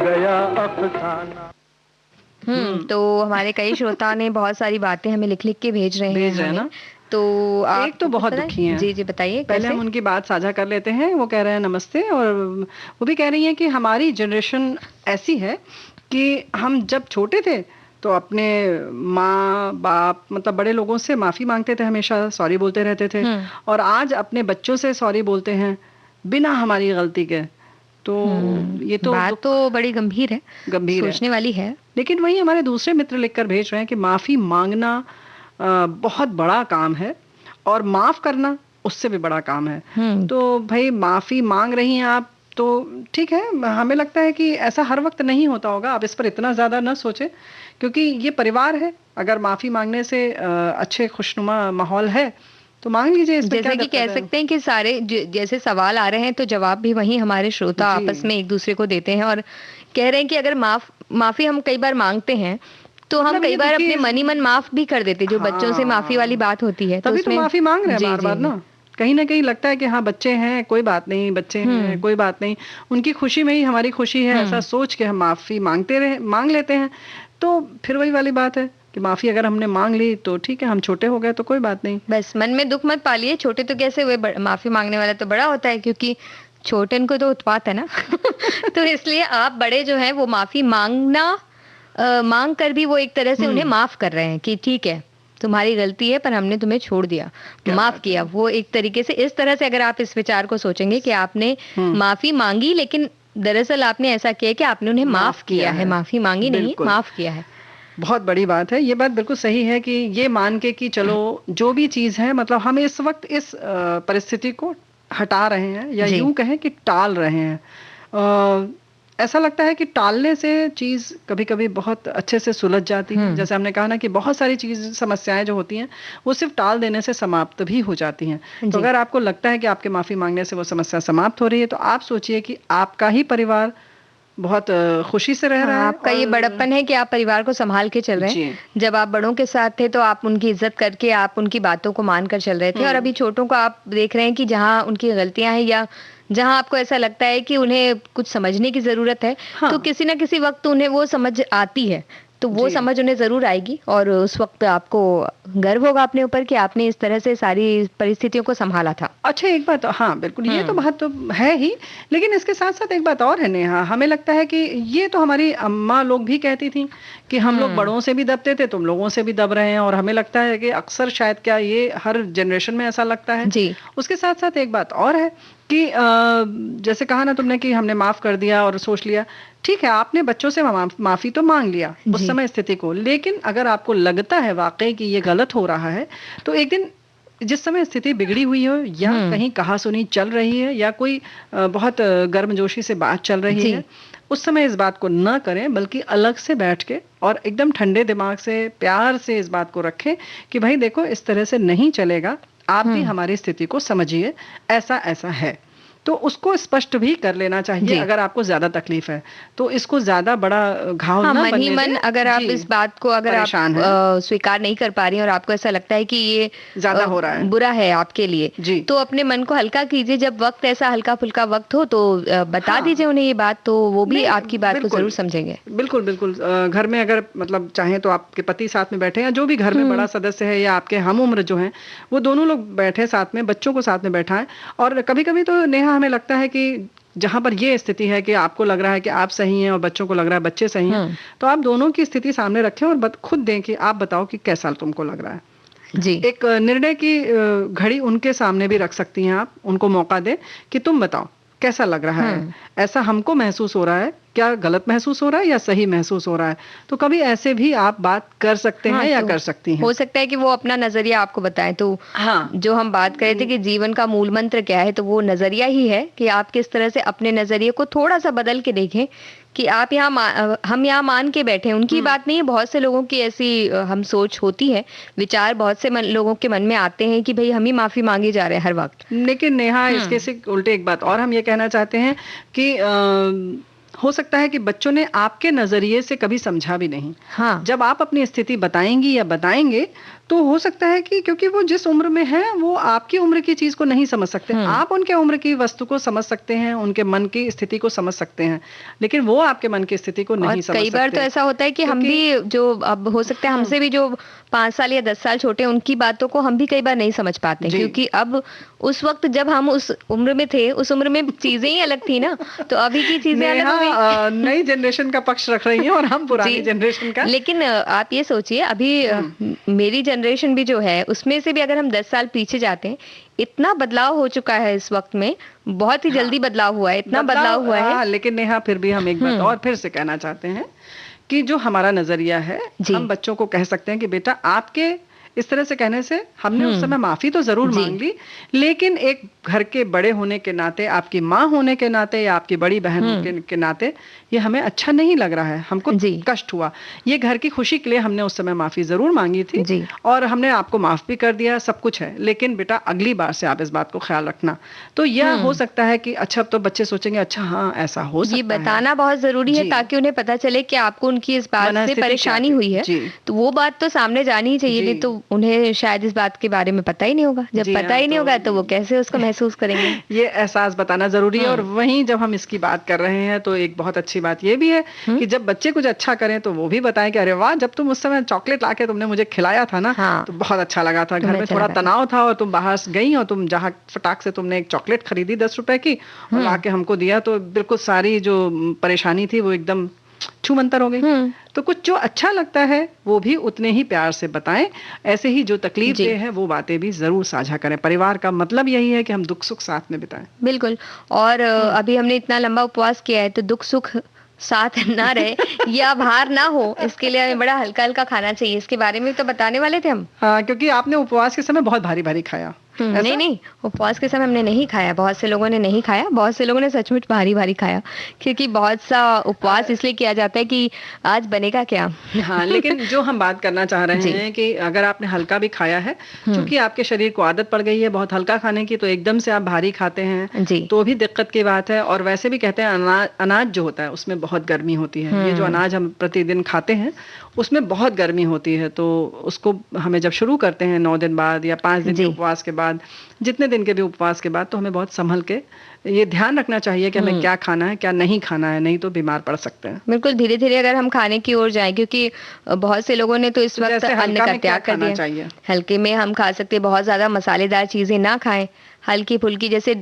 Speaker 1: गया अफसाना।
Speaker 2: तो हमारे कई श्रोता ने बहुत सारी बातें हमें लिख लिख के भेज रहे हैं ना। तो आप
Speaker 3: एक तो बहुत दुखी हैं।
Speaker 2: जी जी बताइए।
Speaker 3: पहले हम उनकी बात साझा कर लेते हैं। वो कह रहे हैं नमस्ते, और वो भी कह रही हैं कि हमारी जनरेशन ऐसी है कि हम जब छोटे थे तो अपने माँ बाप मतलब बड़े लोगों से माफी मांगते थे, हमेशा सॉरी बोलते रहते थे, और आज अपने बच्चों से सॉरी बोलते हैं बिना हमारी गलती के। तो ये तो
Speaker 2: बात तो बड़ी गंभीर है, सोचने वाली है।
Speaker 3: लेकिन वही हमारे दूसरे मित्र लिखकर भेज रहे हैं कि माफी मांगना बहुत बड़ा काम है और माफ करना उससे भी बड़ा काम है। तो भाई माफी मांग रही हैं आप, तो ठीक है, हमें लगता है कि ऐसा हर वक्त नहीं होता होगा, आप इस पर इतना ज़्यादा न सोचें, क्योंकि ये परिवार है। अगर माफ़ी मांगने से अच्छे खुशनुमा माहौल है तो मांग लीजिए, इसमें क्या
Speaker 2: जैसे कि
Speaker 3: दिक्कत
Speaker 2: कह
Speaker 3: है।
Speaker 2: सकते हैं कि सारे जैसे सवाल आ रहे हैं तो जवाब भी वही हमारे श्रोता
Speaker 3: जी
Speaker 2: आपस में एक दूसरे को देते हैं और कह रहे हैं कि अगर माफी हम कई बार मांगते हैं तो हम
Speaker 3: मतलब
Speaker 2: कई
Speaker 3: ये
Speaker 2: बार अपने
Speaker 3: देखिए,
Speaker 2: मन ही मन माफ भी कर देते हैं, जो बच्चों से माफी वाली
Speaker 3: हाँ,
Speaker 2: बात होती है तो
Speaker 3: तभी तो
Speaker 2: उसमें
Speaker 3: माफी मांग रहे हैं
Speaker 2: जी
Speaker 3: बार
Speaker 2: जी
Speaker 3: बार ना। कहीं ना कहीं लगता है कि हाँ बच्चे हैं, कोई बात नहीं, बच्चे हैं कोई बात नहीं, उनकी खुशी में ही हमारी खुशी है, ऐसा सोच के हम माफी मांग लेते हैं। तो फिर वही वाली बात है कि माफी अगर हमने मांग ली तो ठीक है, हम छोटे हो गए तो कोई बात नहीं।
Speaker 2: बस मन में दुख मत पालिए, छोटे तो कैसे हुए, माफी मांगने वाला तो बड़ा होता है, क्योंकि छोटन को तो उत्पात है ना। तो इसलिए आप बड़े जो हैं वो माफी मांग कर भी वो एक तरह से उन्हें माफ कर रहे हैं कि ठीक है तुम्हारी गलती है पर हमने तुम्हें छोड़ दिया,
Speaker 3: क्या
Speaker 2: माफ
Speaker 3: बात
Speaker 2: किया। वो एक तरीके से इस तरह से अगर आप इस विचार को सोचेंगे कि आपने माफी मांगी लेकिन दरअसल आपने ऐसा किया कि आपने उन्हें माफ किया है, माफी मांगी नहीं,
Speaker 3: बिल्कुल,
Speaker 2: माफ किया है।
Speaker 3: बहुत बड़ी बात है। ये बात बिल्कुल सही है कि ये मान के कि चलो जो भी चीज है, मतलब हम इस वक्त इस परिस्थिति को हटा रहे हैं या
Speaker 2: जी
Speaker 3: यूं कहें कि टाल रहे हैं। ऐसा लगता है कि टालने से चीज कभी कभी बहुत अच्छे से सुलझ जाती है। जैसे हमने कहा ना कि बहुत सारी चीज समस्याएं जो होती हैं वो सिर्फ टाल देने से समाप्त भी हो जाती हैं। तो
Speaker 2: जी
Speaker 3: अगर आपको लगता है कि आपके माफी मांगने से वो समस्या समाप्त हो रही है तो आप सोचिए कि आपका ही परिवार बहुत खुशी से रह
Speaker 2: हाँ,
Speaker 3: रहा है।
Speaker 2: आपका ये
Speaker 3: और
Speaker 2: बड़प्पन है कि आप परिवार को संभाल के चल रहे
Speaker 3: जी,
Speaker 2: हैं। जब आप बड़ों के साथ थे तो आप उनकी इज्जत करके आप उनकी बातों को मानकर चल रहे थे, और अभी छोटों को आप देख रहे हैं कि जहाँ उनकी गलतियां हैं या जहाँ आपको ऐसा लगता है कि उन्हें कुछ समझने की जरूरत है,
Speaker 3: हाँ,
Speaker 2: तो किसी ना किसी वक्त उन्हें वो समझ आती है। तो वो
Speaker 3: जी।
Speaker 2: समझ उन्हें जरूर आएगी और उस वक्त आपको गर्व होगा अपने ऊपर कि आपने इस तरह से सारी परिस्थितियों को संभाला था।
Speaker 3: अच्छा एक बात, हाँ बिल्कुल, ये तो बात तो है ही, लेकिन इसके साथ साथ एक बात और है नेहा, हमें लगता है कि ये तो हमारी अम्मा लोग भी कहती थी कि हम लोग बड़ों से भी दबते थे, तुम लोगों से भी दब रहे हैं, और हमें लगता है कि अक्सर शायद क्या ये हर जनरेशन में ऐसा लगता है।
Speaker 2: जी
Speaker 3: उसके साथ साथ एक बात और है कि जैसे कहा ना तुमने कि हमने माफ कर दिया और सोच लिया, ठीक है आपने बच्चों से माफी तो मांग लिया उस
Speaker 2: जी
Speaker 3: समय स्थिति को, लेकिन अगर आपको लगता है वाकई कि ये गलत हो रहा है तो एक दिन जिस समय स्थिति बिगड़ी हुई हो या कहीं कहासुनी चल रही है या कोई बहुत गर्मजोशी से बात चल रही
Speaker 2: जी
Speaker 3: है, उस समय इस बात को न करें, बल्कि अलग से बैठ के और एकदम ठंडे दिमाग से प्यार से इस बात को रखें कि भाई देखो इस तरह से नहीं चलेगा, आप भी हमारी स्थिति को समझिए, ऐसा ऐसा है। तो उसको स्पष्ट भी कर लेना चाहिए।
Speaker 2: जी
Speaker 3: अगर आपको ज्यादा तकलीफ है तो इसको ज्यादा बड़ा घाव
Speaker 2: हाँ,
Speaker 3: ना
Speaker 2: मन ही
Speaker 3: बनने
Speaker 2: मन
Speaker 3: दें।
Speaker 2: अगर आप
Speaker 3: जी,
Speaker 2: इस बात को अगर आप
Speaker 3: परेशान है,
Speaker 2: स्वीकार नहीं कर पा रही हैं और आपको ऐसा लगता है कि ये
Speaker 3: ज्यादा हो रहा है,
Speaker 2: बुरा है आपके लिए,
Speaker 3: जी,
Speaker 2: तो अपने मन को हल्का कीजिए। जब वक्त ऐसा हल्का फुल्का वक्त हो तो बता
Speaker 3: हाँ,
Speaker 2: दीजिए उन्हें ये बात, तो वो भी
Speaker 3: नहीं,
Speaker 2: आपकी बात को
Speaker 3: बिल्कुल,
Speaker 2: जरूर समझेंगे।
Speaker 3: बिल्कुल, बिल्कुल। घर में अगर मतलब चाहें तो आपके पति साथ में बैठे या जो भी घर में बड़ा सदस्य है या आपके हम उम्र जो हैं, वो दोनों लोग बैठे साथ में, बच्चों को साथ में बैठाएं। और कभी-कभी तो नेहा हमें लगता है कि जहां पर ये स्थिति है कि आपको लग रहा है कि आप सही हैं और बच्चों को लग रहा है बच्चे सही हैं, तो आप दोनों की स्थिति सामने रखें और खुद दें कि आप बताओ कि कैसा तुमको लग रहा है।
Speaker 2: जी
Speaker 3: एक निर्णय की घड़ी उनके सामने भी रख सकती हैं आप, उनको मौका दें कि तुम बताओ कैसा लग रहा है, ऐसा हमको महसूस हो रहा है, क्या गलत महसूस हो रहा है या सही महसूस हो रहा है। तो कभी ऐसे भी आप बात कर सकते हैं या
Speaker 2: तो
Speaker 3: कर सकती हैं।
Speaker 2: हो सकता है कि वो अपना नजरिया आपको बताएं। तो
Speaker 3: हाँ,
Speaker 2: जो हम बात कर रहे थे कि जीवन का मूल मंत्र क्या है, तो वो नजरिया ही है कि आप किस तरह से अपने नजरिए को थोड़ा सा बदल के देखें कि आप हम यहाँ मान के बैठे, उनकी बात नहीं है। बहुत से लोगों की ऐसी हम सोच होती है, विचार बहुत से लोगों के मन में आते हैं कि भाई हम ही माफी मांगे जा रहे हैं हर वक्त।
Speaker 3: लेकिन नेहा इसके से उल्टे एक बात और हम ये कहना चाहते हैं कि हो सकता है कि बच्चों ने आपके नजरिए से कभी समझा भी नहीं।
Speaker 2: हाँ
Speaker 3: जब आप अपनी स्थिति बताएंगी या बताएंगे तो हो सकता है कि क्योंकि वो जिस उम्र में है वो आपकी उम्र की चीज को नहीं समझ सकते, आप उनके उम्र की वस्तु को समझ सकते हैं, उनके मन की स्थिति को समझ सकते हैं, लेकिन वो आपके मन की स्थिति को नहीं समझ सकते।
Speaker 2: कई बार तो ऐसा होता है कि हम भी जो अब हो सकता है हमसे भी जो 5 साल या 10 साल छोटे, उनकी बातों को हम भी कई बार नहीं समझ पाते हैं, क्योंकि अब उस वक्त जब हम उस उम्र में थे, उस उम्र में चीजें ही अलग थी ना, तो अभी की चीजें अलग हो गई।
Speaker 3: नई जनरेशन का पक्ष रख रही हैं और हम पुरानी जनरेशन का।
Speaker 2: लेकिन आप ये सोचिए अभी मेरी जनरेशन भी जो है उसमें से भी अगर हम 10 साल पीछे जाते हैं, इतना बदलाव हो चुका है इस वक्त में, बहुत ही जल्दी बदलाव हुआ है, इतना बदलाव हुआ है।
Speaker 3: लेकिन नेहा फिर भी हम एक बात और फिर से कहना चाहते हैं कि जो हमारा नजरिया है, हम बच्चों को कह सकते हैं कि बेटा आपके इस तरह से कहने से हमने उस समय माफी तो जरूर
Speaker 2: जी।
Speaker 3: मांग ली, लेकिन एक घर के बड़े होने के नाते, आपकी माँ होने के नाते या आपकी बड़ी बहन होने के नाते ये हमें अच्छा नहीं लग रहा है, हमको
Speaker 2: जी।
Speaker 3: कष्ट हुआ। ये घर की खुशी के लिए हमने उस समय माफी जरूर मांगी थी
Speaker 2: जी।
Speaker 3: और हमने आपको माफ भी कर दिया, सब कुछ है। लेकिन बेटा अगली बार से आप इस बात को ख्याल रखना। तो यह हो सकता है कि अच्छा, अब तो बच्चे सोचेंगे अच्छा हाँ ऐसा हो सकता
Speaker 2: ये
Speaker 3: है।
Speaker 2: बताना बहुत जरूरी है
Speaker 3: जी।
Speaker 2: ताकि उन्हें पता चले कि आपको उनकी इस बात से
Speaker 3: मनस्थिति
Speaker 2: परेशानी
Speaker 3: क्या थी।
Speaker 2: हुई है।
Speaker 3: जी।
Speaker 2: तो वो बात तो सामने जानी ही चाहिए,
Speaker 3: जी।
Speaker 2: नहीं तो उन्हें शायद इस बात के बारे में पता ही नहीं होगा। जब
Speaker 3: जी
Speaker 2: पता
Speaker 3: हाँ,
Speaker 2: ही नहीं
Speaker 3: तो
Speaker 2: होगा तो वो कैसे उसको महसूस करेंगे।
Speaker 3: ये एहसास बताना जरूरी है। और वहीं जब हम इसकी बात कर रहे हैं तो एक बहुत अच्छी बात ये भी है कि जब बच्चे कुछ अच्छा करें तो वो भी बताएं कि अरे वाह, जब तुम उस समय चॉकलेट लाके तुमने मुझे खिलाया था ना,
Speaker 2: हाँ।
Speaker 3: तो बहुत अच्छा लगा था। घर
Speaker 2: तुम्हें
Speaker 3: में
Speaker 2: अच्छा
Speaker 3: थोड़ा
Speaker 2: लगा था।
Speaker 3: तनाव था और तुम बाहर से गई और तुम जहाँ फटाक से तुमने एक चॉकलेट खरीदी 10 रुपए की और लाके हमको दिया, तो बिल्कुल सारी जो परेशानी थी वो एकदम छूमंतर हो गई। तो कुछ जो अच्छा लगता है वो भी उतने ही प्यार से बताएं। ऐसे ही जो तकलीफ
Speaker 2: जी।
Speaker 3: दे है वो बातें भी जरूर साझा करें। परिवार का मतलब यही है कि हम दुख सुख साथ में बिताएं।
Speaker 2: बिल्कुल। और अभी हमने इतना लंबा उपवास किया है तो दुख सुख साथ ना रहे या भार ना हो, इसके लिए हमें बड़ा हल्का हल्का खाना चाहिए। इसके बारे में तो बताने वाले थे हम।
Speaker 3: हाँ, क्योंकि आपने उपवास के समय बहुत भारी भारी खाया। ऐसा?
Speaker 2: नहीं नहीं, उपवास के समय हमने नहीं खाया। बहुत से लोगों ने नहीं खाया, बहुत से लोगों ने सचमुच भारी भारी खाया, क्योंकि बहुत सा उपवास इसलिए किया जाता है कि आज बनेगा क्या।
Speaker 3: हाँ, लेकिन जो हम बात करना चाह रहे
Speaker 2: जी।
Speaker 3: हैं कि अगर आपने हल्का भी खाया है, क्योंकि आपके शरीर को आदत पड़ गई है बहुत हल्का खाने की, तो एकदम से आप भारी खाते हैं
Speaker 2: जी।
Speaker 3: तो भी दिक्कत की बात है। और वैसे भी कहते हैं अनाज जो होता है उसमें बहुत गर्मी होती है। ये जो अनाज हम प्रतिदिन खाते हैं उसमें बहुत गर्मी होती है, तो उसको हमें जब शुरू करते हैं 9 दिन बाद या 5 दिन के
Speaker 2: जी।
Speaker 3: उपवास के बाद, जितने दिन के भी उपवास के बाद, तो हमें बहुत संभल के ये ध्यान रखना चाहिए कि हमें क्या खाना है क्या नहीं खाना है, नहीं तो बीमार पड़ सकते हैं।
Speaker 2: बिल्कुल, धीरे धीरे अगर हम खाने की ओर जाएं, क्योंकि बहुत से लोगों ने तो इस
Speaker 3: तो
Speaker 2: वक्त
Speaker 3: जैसे
Speaker 2: अन्न
Speaker 3: हल्का
Speaker 2: का
Speaker 3: में क्या
Speaker 2: त्याग कर
Speaker 3: खाना
Speaker 2: दिया।
Speaker 3: चाहिए?
Speaker 2: हल्के में हम खा सकते हैं, बहुत ज्यादा मसालेदार चीजें ना खाएं, हल्की फुल्की, जैसे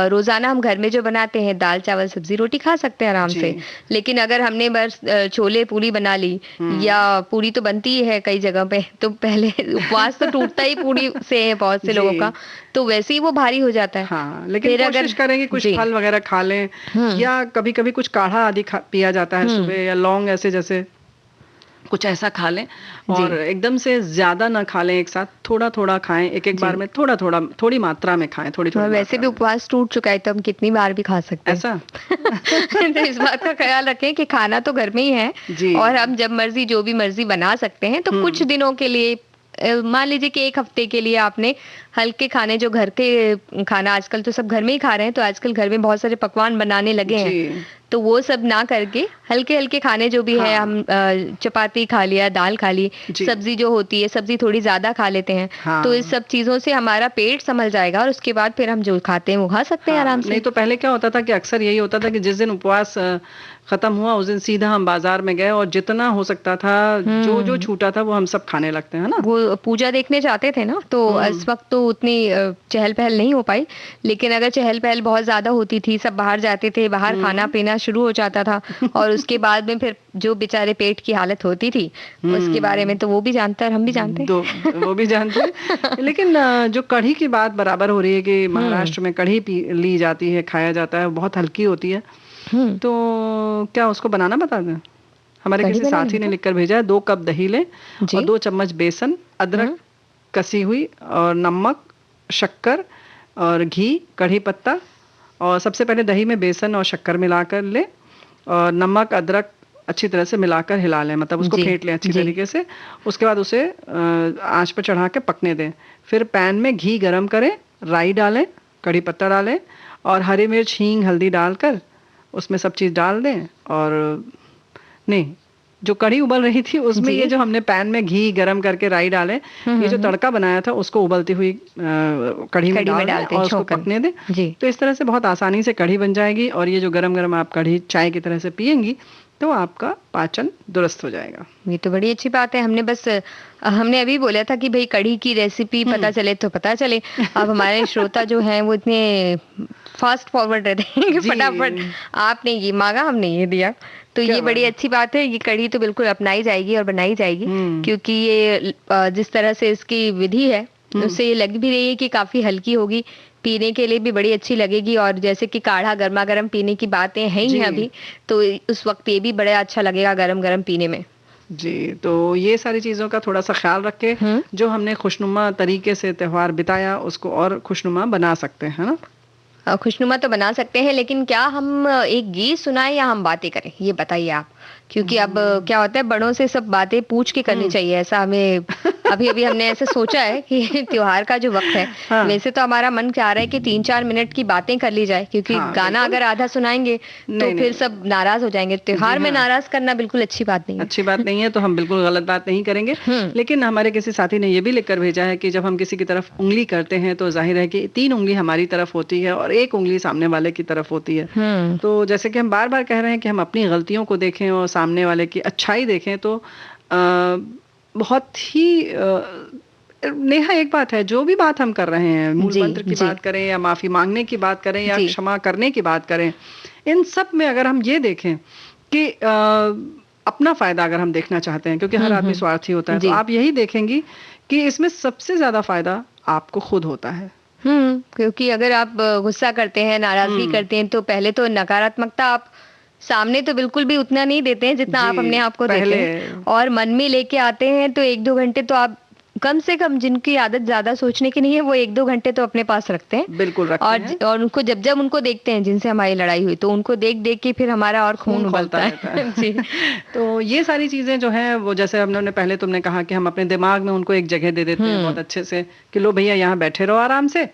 Speaker 2: रोजाना हम घर में जो बनाते हैं दाल चावल सब्जी रोटी खा सकते हैं आराम
Speaker 3: जी।
Speaker 2: से। लेकिन अगर हमने बस छोले पूरी बना ली, या पूरी तो बनती ही है कई जगह पे, तो पहले उपवास तो टूटता ही पूरी से है बहुत से लोगों
Speaker 3: जी।
Speaker 2: का, तो वैसे ही वो भारी हो जाता है।
Speaker 3: हाँ, लेकिन
Speaker 2: फिर
Speaker 3: कोशिश करें कि कुछ
Speaker 2: जी।
Speaker 3: फल वगैरह खा लें, या कभी कभी कुछ काढ़ा आदि पिया जाता है सुबह, या लौंग ऐसे जैसे कुछ ऐसा खा लें। और एकदम से ज्यादा ना खा लें एक साथ, थोड़ा थोड़ा खाएं, एक एक बार में थोड़ा थोड़ा, थोड़ी मात्रा में खाएं, थोड़ी थोड़ी
Speaker 2: और वैसे भी उपवास टूट चुका है तो हम कितनी बार भी खा सकते हैं।
Speaker 3: ऐसा।
Speaker 2: तो इस बात का ख्याल रखें कि खाना तो घर में ही है,
Speaker 3: जी।
Speaker 2: और हम जब मर्जी जो भी मर्जी बना सकते हैं। तो कुछ दिनों के लिए, मान लीजिए कि एक हफ्ते के लिए आपने हल्के खाने, जो घर के खाना आजकल तो सब घर में ही खा रहे हैं, तो आजकल घर में बहुत सारे पकवान बनाने लगे हैं,
Speaker 3: जी।
Speaker 2: तो वो सब ना करके हल्के हल्के खाने जो भी है, हम चपाती खा लिया, दाल खा ली,
Speaker 3: जी।
Speaker 2: सब्जी जो होती है सब्जी थोड़ी ज्यादा खा लेते हैं,
Speaker 3: हाँ।
Speaker 2: तो इस सब चीजों से हमारा पेट संभल जाएगा, और उसके बाद फिर हम जो खाते हैं वो खा सकते हैं आराम से।
Speaker 3: नहीं तो पहले क्या होता था कि अक्सर यही होता था कि जिस दिन उपवास खत्म हुआ उस दिन सीधा हम बाजार में गए और जितना हो सकता था, जो जो छूटा था वो हम सब खाने लगते हैं ना।
Speaker 2: वो पूजा देखने जाते थे ना, तो इस वक्त तो उतनी चहल पहल नहीं हो पाई, लेकिन अगर चहल पहल बहुत ज्यादा होती थी, सब बाहर जाते थे, बाहर खाना पीना शुरू हो जाता था, और उसके बाद में फिर जो बेचारे पेट की हालत होती थी उसके बारे में तो वो भी जानते हैं और हम भी जानते हैं।
Speaker 3: वो भी जानते हैं। लेकिन जो कढ़ी की बात बराबर हो रही है कि महाराष्ट्र में कढ़ी ली जाती है, खाया जाता है, बहुत हल्की होती है, तो क्या उसको बनाना बता दें? हमारे
Speaker 2: कढ़ी
Speaker 3: किसी साथी ने लिखकर भेजा है, 2 कप दही लें और 2 चम्मच बेसन, अदरक कसी हुई, और नमक, शक्कर और घी, कढ़ी पत्ता, और सबसे पहले दही में बेसन और शक्कर मिलाकर लें, और नमक अदरक अच्छी तरह से मिलाकर हिला लें, मतलब उसको फेंट लें अच्छी तरीके से। उसके बाद उसे आंच पर चढ़ा के पकने दें। फिर पैन में घी गरम करें, राई डालें, कड़ी पत्ता डालें, और हरी मिर्च, हींग, हल्दी डालकर उसमें सब चीज़ डाल दें। और नहीं, जो कढ़ी उबल रही थी उसमें ये जो हमने पैन में घी गरम करके राई डाले, ये जो तड़का बनाया था उसको उबलती हुई कढ़ी में डाल दें और उसको पकने दें। तो इस तरह से बहुत आसानी से कढ़ी बन जाएगी, और ये जो गरम गरम आप कढ़ी चाय की तरह से पियेंगी तो आपका पाचन दुरुस्त हो जाएगा।
Speaker 2: ये तो बड़ी अच्छी बात है। हमने अभी बोला था कि भाई कढ़ी की रेसिपी पता चले तो पता चले। अब हमारे श्रोता जो हैं वो इतने फास्ट फॉरवर्ड रहते हैं कि फटाफट आपने ये मांगा हमने ये दिया, तो ये बड़ी अच्छी बात है। ये कढ़ी तो बिल्कुल अपनाई जाएगी और बनाई जाएगी, क्योंकि ये जिस तरह से इसकी विधि है उससे ये लग भी रही है कि काफी हल्की होगी, पीने के लिए भी बड़ी अच्छी लगेगी। और जैसे कि काढ़ा गर्मा गर्म पीने की बातें हैं ही अभी, तो उस वक्त ये भी बड़ा अच्छा लगेगा गरम गरम पीने में।
Speaker 3: जी, तो ये सारी चीज़ों का थोड़ा-सा ख़्याल रख के जो हमने खुशनुमा तरीके से त्योहार बिताया उसको और खुशनुमा बना सकते हैं, है ना?
Speaker 2: खुशनुमा तो बना सकते हैं, लेकिन क्या हम एक गीत सुनाएं या हम बातें करें, ये बताइए आप। क्योंकि अब क्या होता है, बड़ों से सब बातें पूछ के करनी चाहिए, ऐसा हमें अभी अभी हमने ऐसे सोचा है कि त्योहार का जो वक्त है,
Speaker 3: हाँ।
Speaker 2: वैसे तो हमारा मन चाह रहा है कि 3-4 मिनट की बातें कर ली जाए, क्योंकि
Speaker 3: हाँ,
Speaker 2: गाना
Speaker 3: बिल्कुल।
Speaker 2: अगर आधा सुनाएंगे तो
Speaker 3: नहीं,
Speaker 2: फिर
Speaker 3: नहीं।
Speaker 2: सब नाराज हो जाएंगे। त्योहार
Speaker 3: जी
Speaker 2: में
Speaker 3: हाँ।
Speaker 2: नाराज करना बिल्कुल अच्छी बात नहीं है।
Speaker 3: अच्छी बात नहीं है, तो हम बिल्कुल गलत बात नहीं करेंगे। लेकिन हमारे किसी साथी ने ये भी लिख कर भेजा है कि जब हम किसी की तरफ उँगली करते हैं तो ज़ाहिर है कि 3 उँगली हमारी तरफ होती है और 1 उँगली सामने वाले की तरफ होती है। तो जैसे कि हम बार-बार कह रहे हैं कि हम अपनी गलतियों को देखें और सामने वाले की अच्छाई देखें, तो बहुत ही नेहा, एक बात है, जो भी बात हम कर रहे हैं, मूल
Speaker 2: जी,
Speaker 3: मंत्र की
Speaker 2: जी।
Speaker 3: बात करें या माफ़ी माँगने की बात करें या
Speaker 2: जी।
Speaker 3: क्षमा करने की बात करें, इन सब में अगर हम ये देखें कि अपना फ़ायदा अगर हम देखना चाहते हैं, क्योंकि हर आदमी स्वार्थी होता है, तो
Speaker 2: जी।
Speaker 3: आप यही देखेंगी कि इसमें सबसे ज़्यादा फ़ायदा आपको खुद होता है।
Speaker 2: क्योंकि अगर आप गुस्सा करते हैं, नाराज़गी करते हैं, तो पहले तो नकारात्मकता आप सामने तो बिल्कुल भी उतना नहीं देते हैं जितना आप
Speaker 3: जी,
Speaker 2: अपने आप को देते
Speaker 3: पहले
Speaker 2: हैं, और मन में लेके आते हैं तो 1-2 घंटे तो आप कम से कम, जिनकी आदत ज़्यादा सोचने की नहीं है, वो 1-2 घंटे तो अपने पास रखते हैं।
Speaker 3: बिल्कुल रखते हैं।
Speaker 2: और उनको जब उनको देखते हैं जिनसे हमारी लड़ाई हुई, तो उनको देख-देख के फिर हमारा और खून
Speaker 3: खून खौलता
Speaker 2: उबलता
Speaker 3: रहता
Speaker 2: है।
Speaker 3: है।
Speaker 2: जी।
Speaker 3: तो ये सारी चीज़ें जो हैं, वो जैसे हमने पहले तुमने कहा कि हम अपने दिमाग में उनको एक जगह दे देते हैं बहुत अच्छे से कि लो भैया यहाँ बैठे रहो आराम से,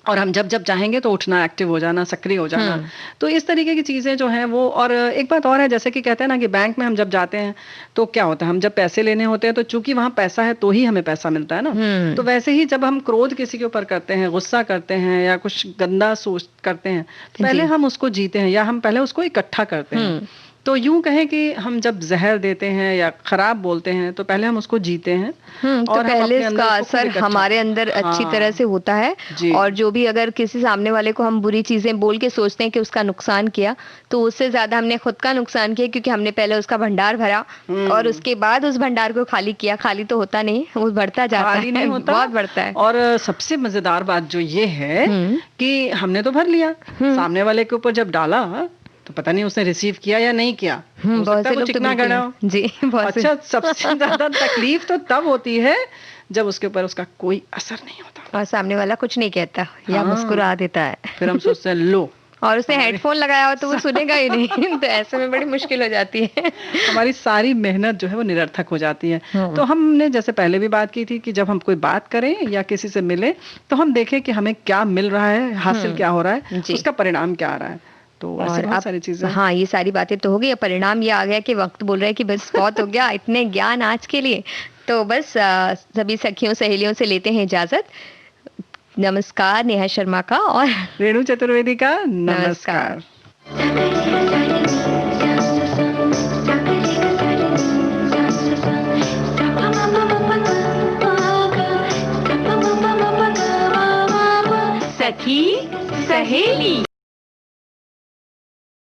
Speaker 3: और हम जब चाहेंगे तो उठना, एक्टिव हो जाना, सक्रिय हो जाना। तो इस तरीके की चीज़ें जो हैं वो, और एक बात और है, जैसे कि कहते हैं ना कि बैंक में हम जब जाते हैं तो क्या होता है, हम जब पैसे लेने होते हैं तो चूंकि वहाँ पैसा है तो ही हमें पैसा मिलता है ना। तो वैसे ही जब हम क्रोध किसी के ऊपर करते हैं, गुस्सा करते हैं या कुछ गंदा सोच करते हैं, तो पहले हम उसको जीते हैं या हम पहले उसको इकट्ठा करते हैं। तो यूं कहें कि हम जब जहर देते हैं या खराब बोलते हैं तो पहले हम उसको जीते हैं,
Speaker 2: तो
Speaker 3: और हम
Speaker 2: पहले
Speaker 3: अपने अंदर
Speaker 2: इसका
Speaker 3: उसको खूब
Speaker 2: असर
Speaker 3: इकट्ठा।
Speaker 2: हमारे अंदर अच्छी
Speaker 3: हाँ।
Speaker 2: तरह से होता है।
Speaker 3: जी।
Speaker 2: और जो भी, अगर किसी सामने वाले को हम बुरी चीजें बोल के सोचते हैं कि उसका नुकसान किया, तो उससे ज्यादा हमने खुद का नुकसान किया, क्योंकि हमने पहले उसका भंडार भरा और उसके बाद उस भंडार को खाली किया। खाली तो होता नहीं, वो बढ़ता जाता
Speaker 3: खाली
Speaker 2: है,
Speaker 3: नहीं होता।
Speaker 2: बहुत बढ़ता है।
Speaker 3: और सबसे मजेदार बात जो ये है कि हमने तो भर लिया, सामने वाले के ऊपर जब डाला तो पता नहीं उसने रिसीव किया या नहीं किया। हो
Speaker 2: बहुत
Speaker 3: सकता
Speaker 2: से
Speaker 3: है वो
Speaker 2: लोग तो
Speaker 3: चिकना
Speaker 2: बिल्कुल
Speaker 3: गड़ा हो।
Speaker 2: जी, बहुत से।
Speaker 3: अच्छा, सबसे ज्यादा तकलीफ तो तब होती है जब उसके ऊपर उसका कोई असर नहीं होता
Speaker 2: और सामने वाला कुछ नहीं कहता या
Speaker 3: हाँ।
Speaker 2: मुस्कुरा देता है।
Speaker 3: फिर हम सोचते हैं लो,
Speaker 2: और उसने हेडफोन लगाया हो तो वो सुनेगा ही नहीं। तो ऐसे में बड़ी मुश्किल हो जाती है।
Speaker 3: हमारी सारी मेहनत जो है वो निरर्थक हो जाती है। तो हमने जैसे पहले भी बात की थी कि जब हम कोई बात करें या किसी से मिले तो हम देखें कि हमें क्या मिल रहा है, हासिल क्या हो रहा है,
Speaker 2: जी।
Speaker 3: उसका परिणाम क्या आ रहा है। तो ऐसे
Speaker 2: और
Speaker 3: बहुत
Speaker 2: अब
Speaker 3: सारी चीजें।
Speaker 2: हाँ, ये सारी बातें तो हो गई। अब परिणाम ये आ गया कि वक्त बोल रहा है कि बस बहुत हो गया, इतने ज्ञान आज के लिए। तो बस सभी सखियों सहेलियों से लेते हैं इजाजत। नमस्कार नेहा शर्मा का, और
Speaker 3: रेणु चतुर्वेदी का नमस्कार।
Speaker 1: सखी सहेली।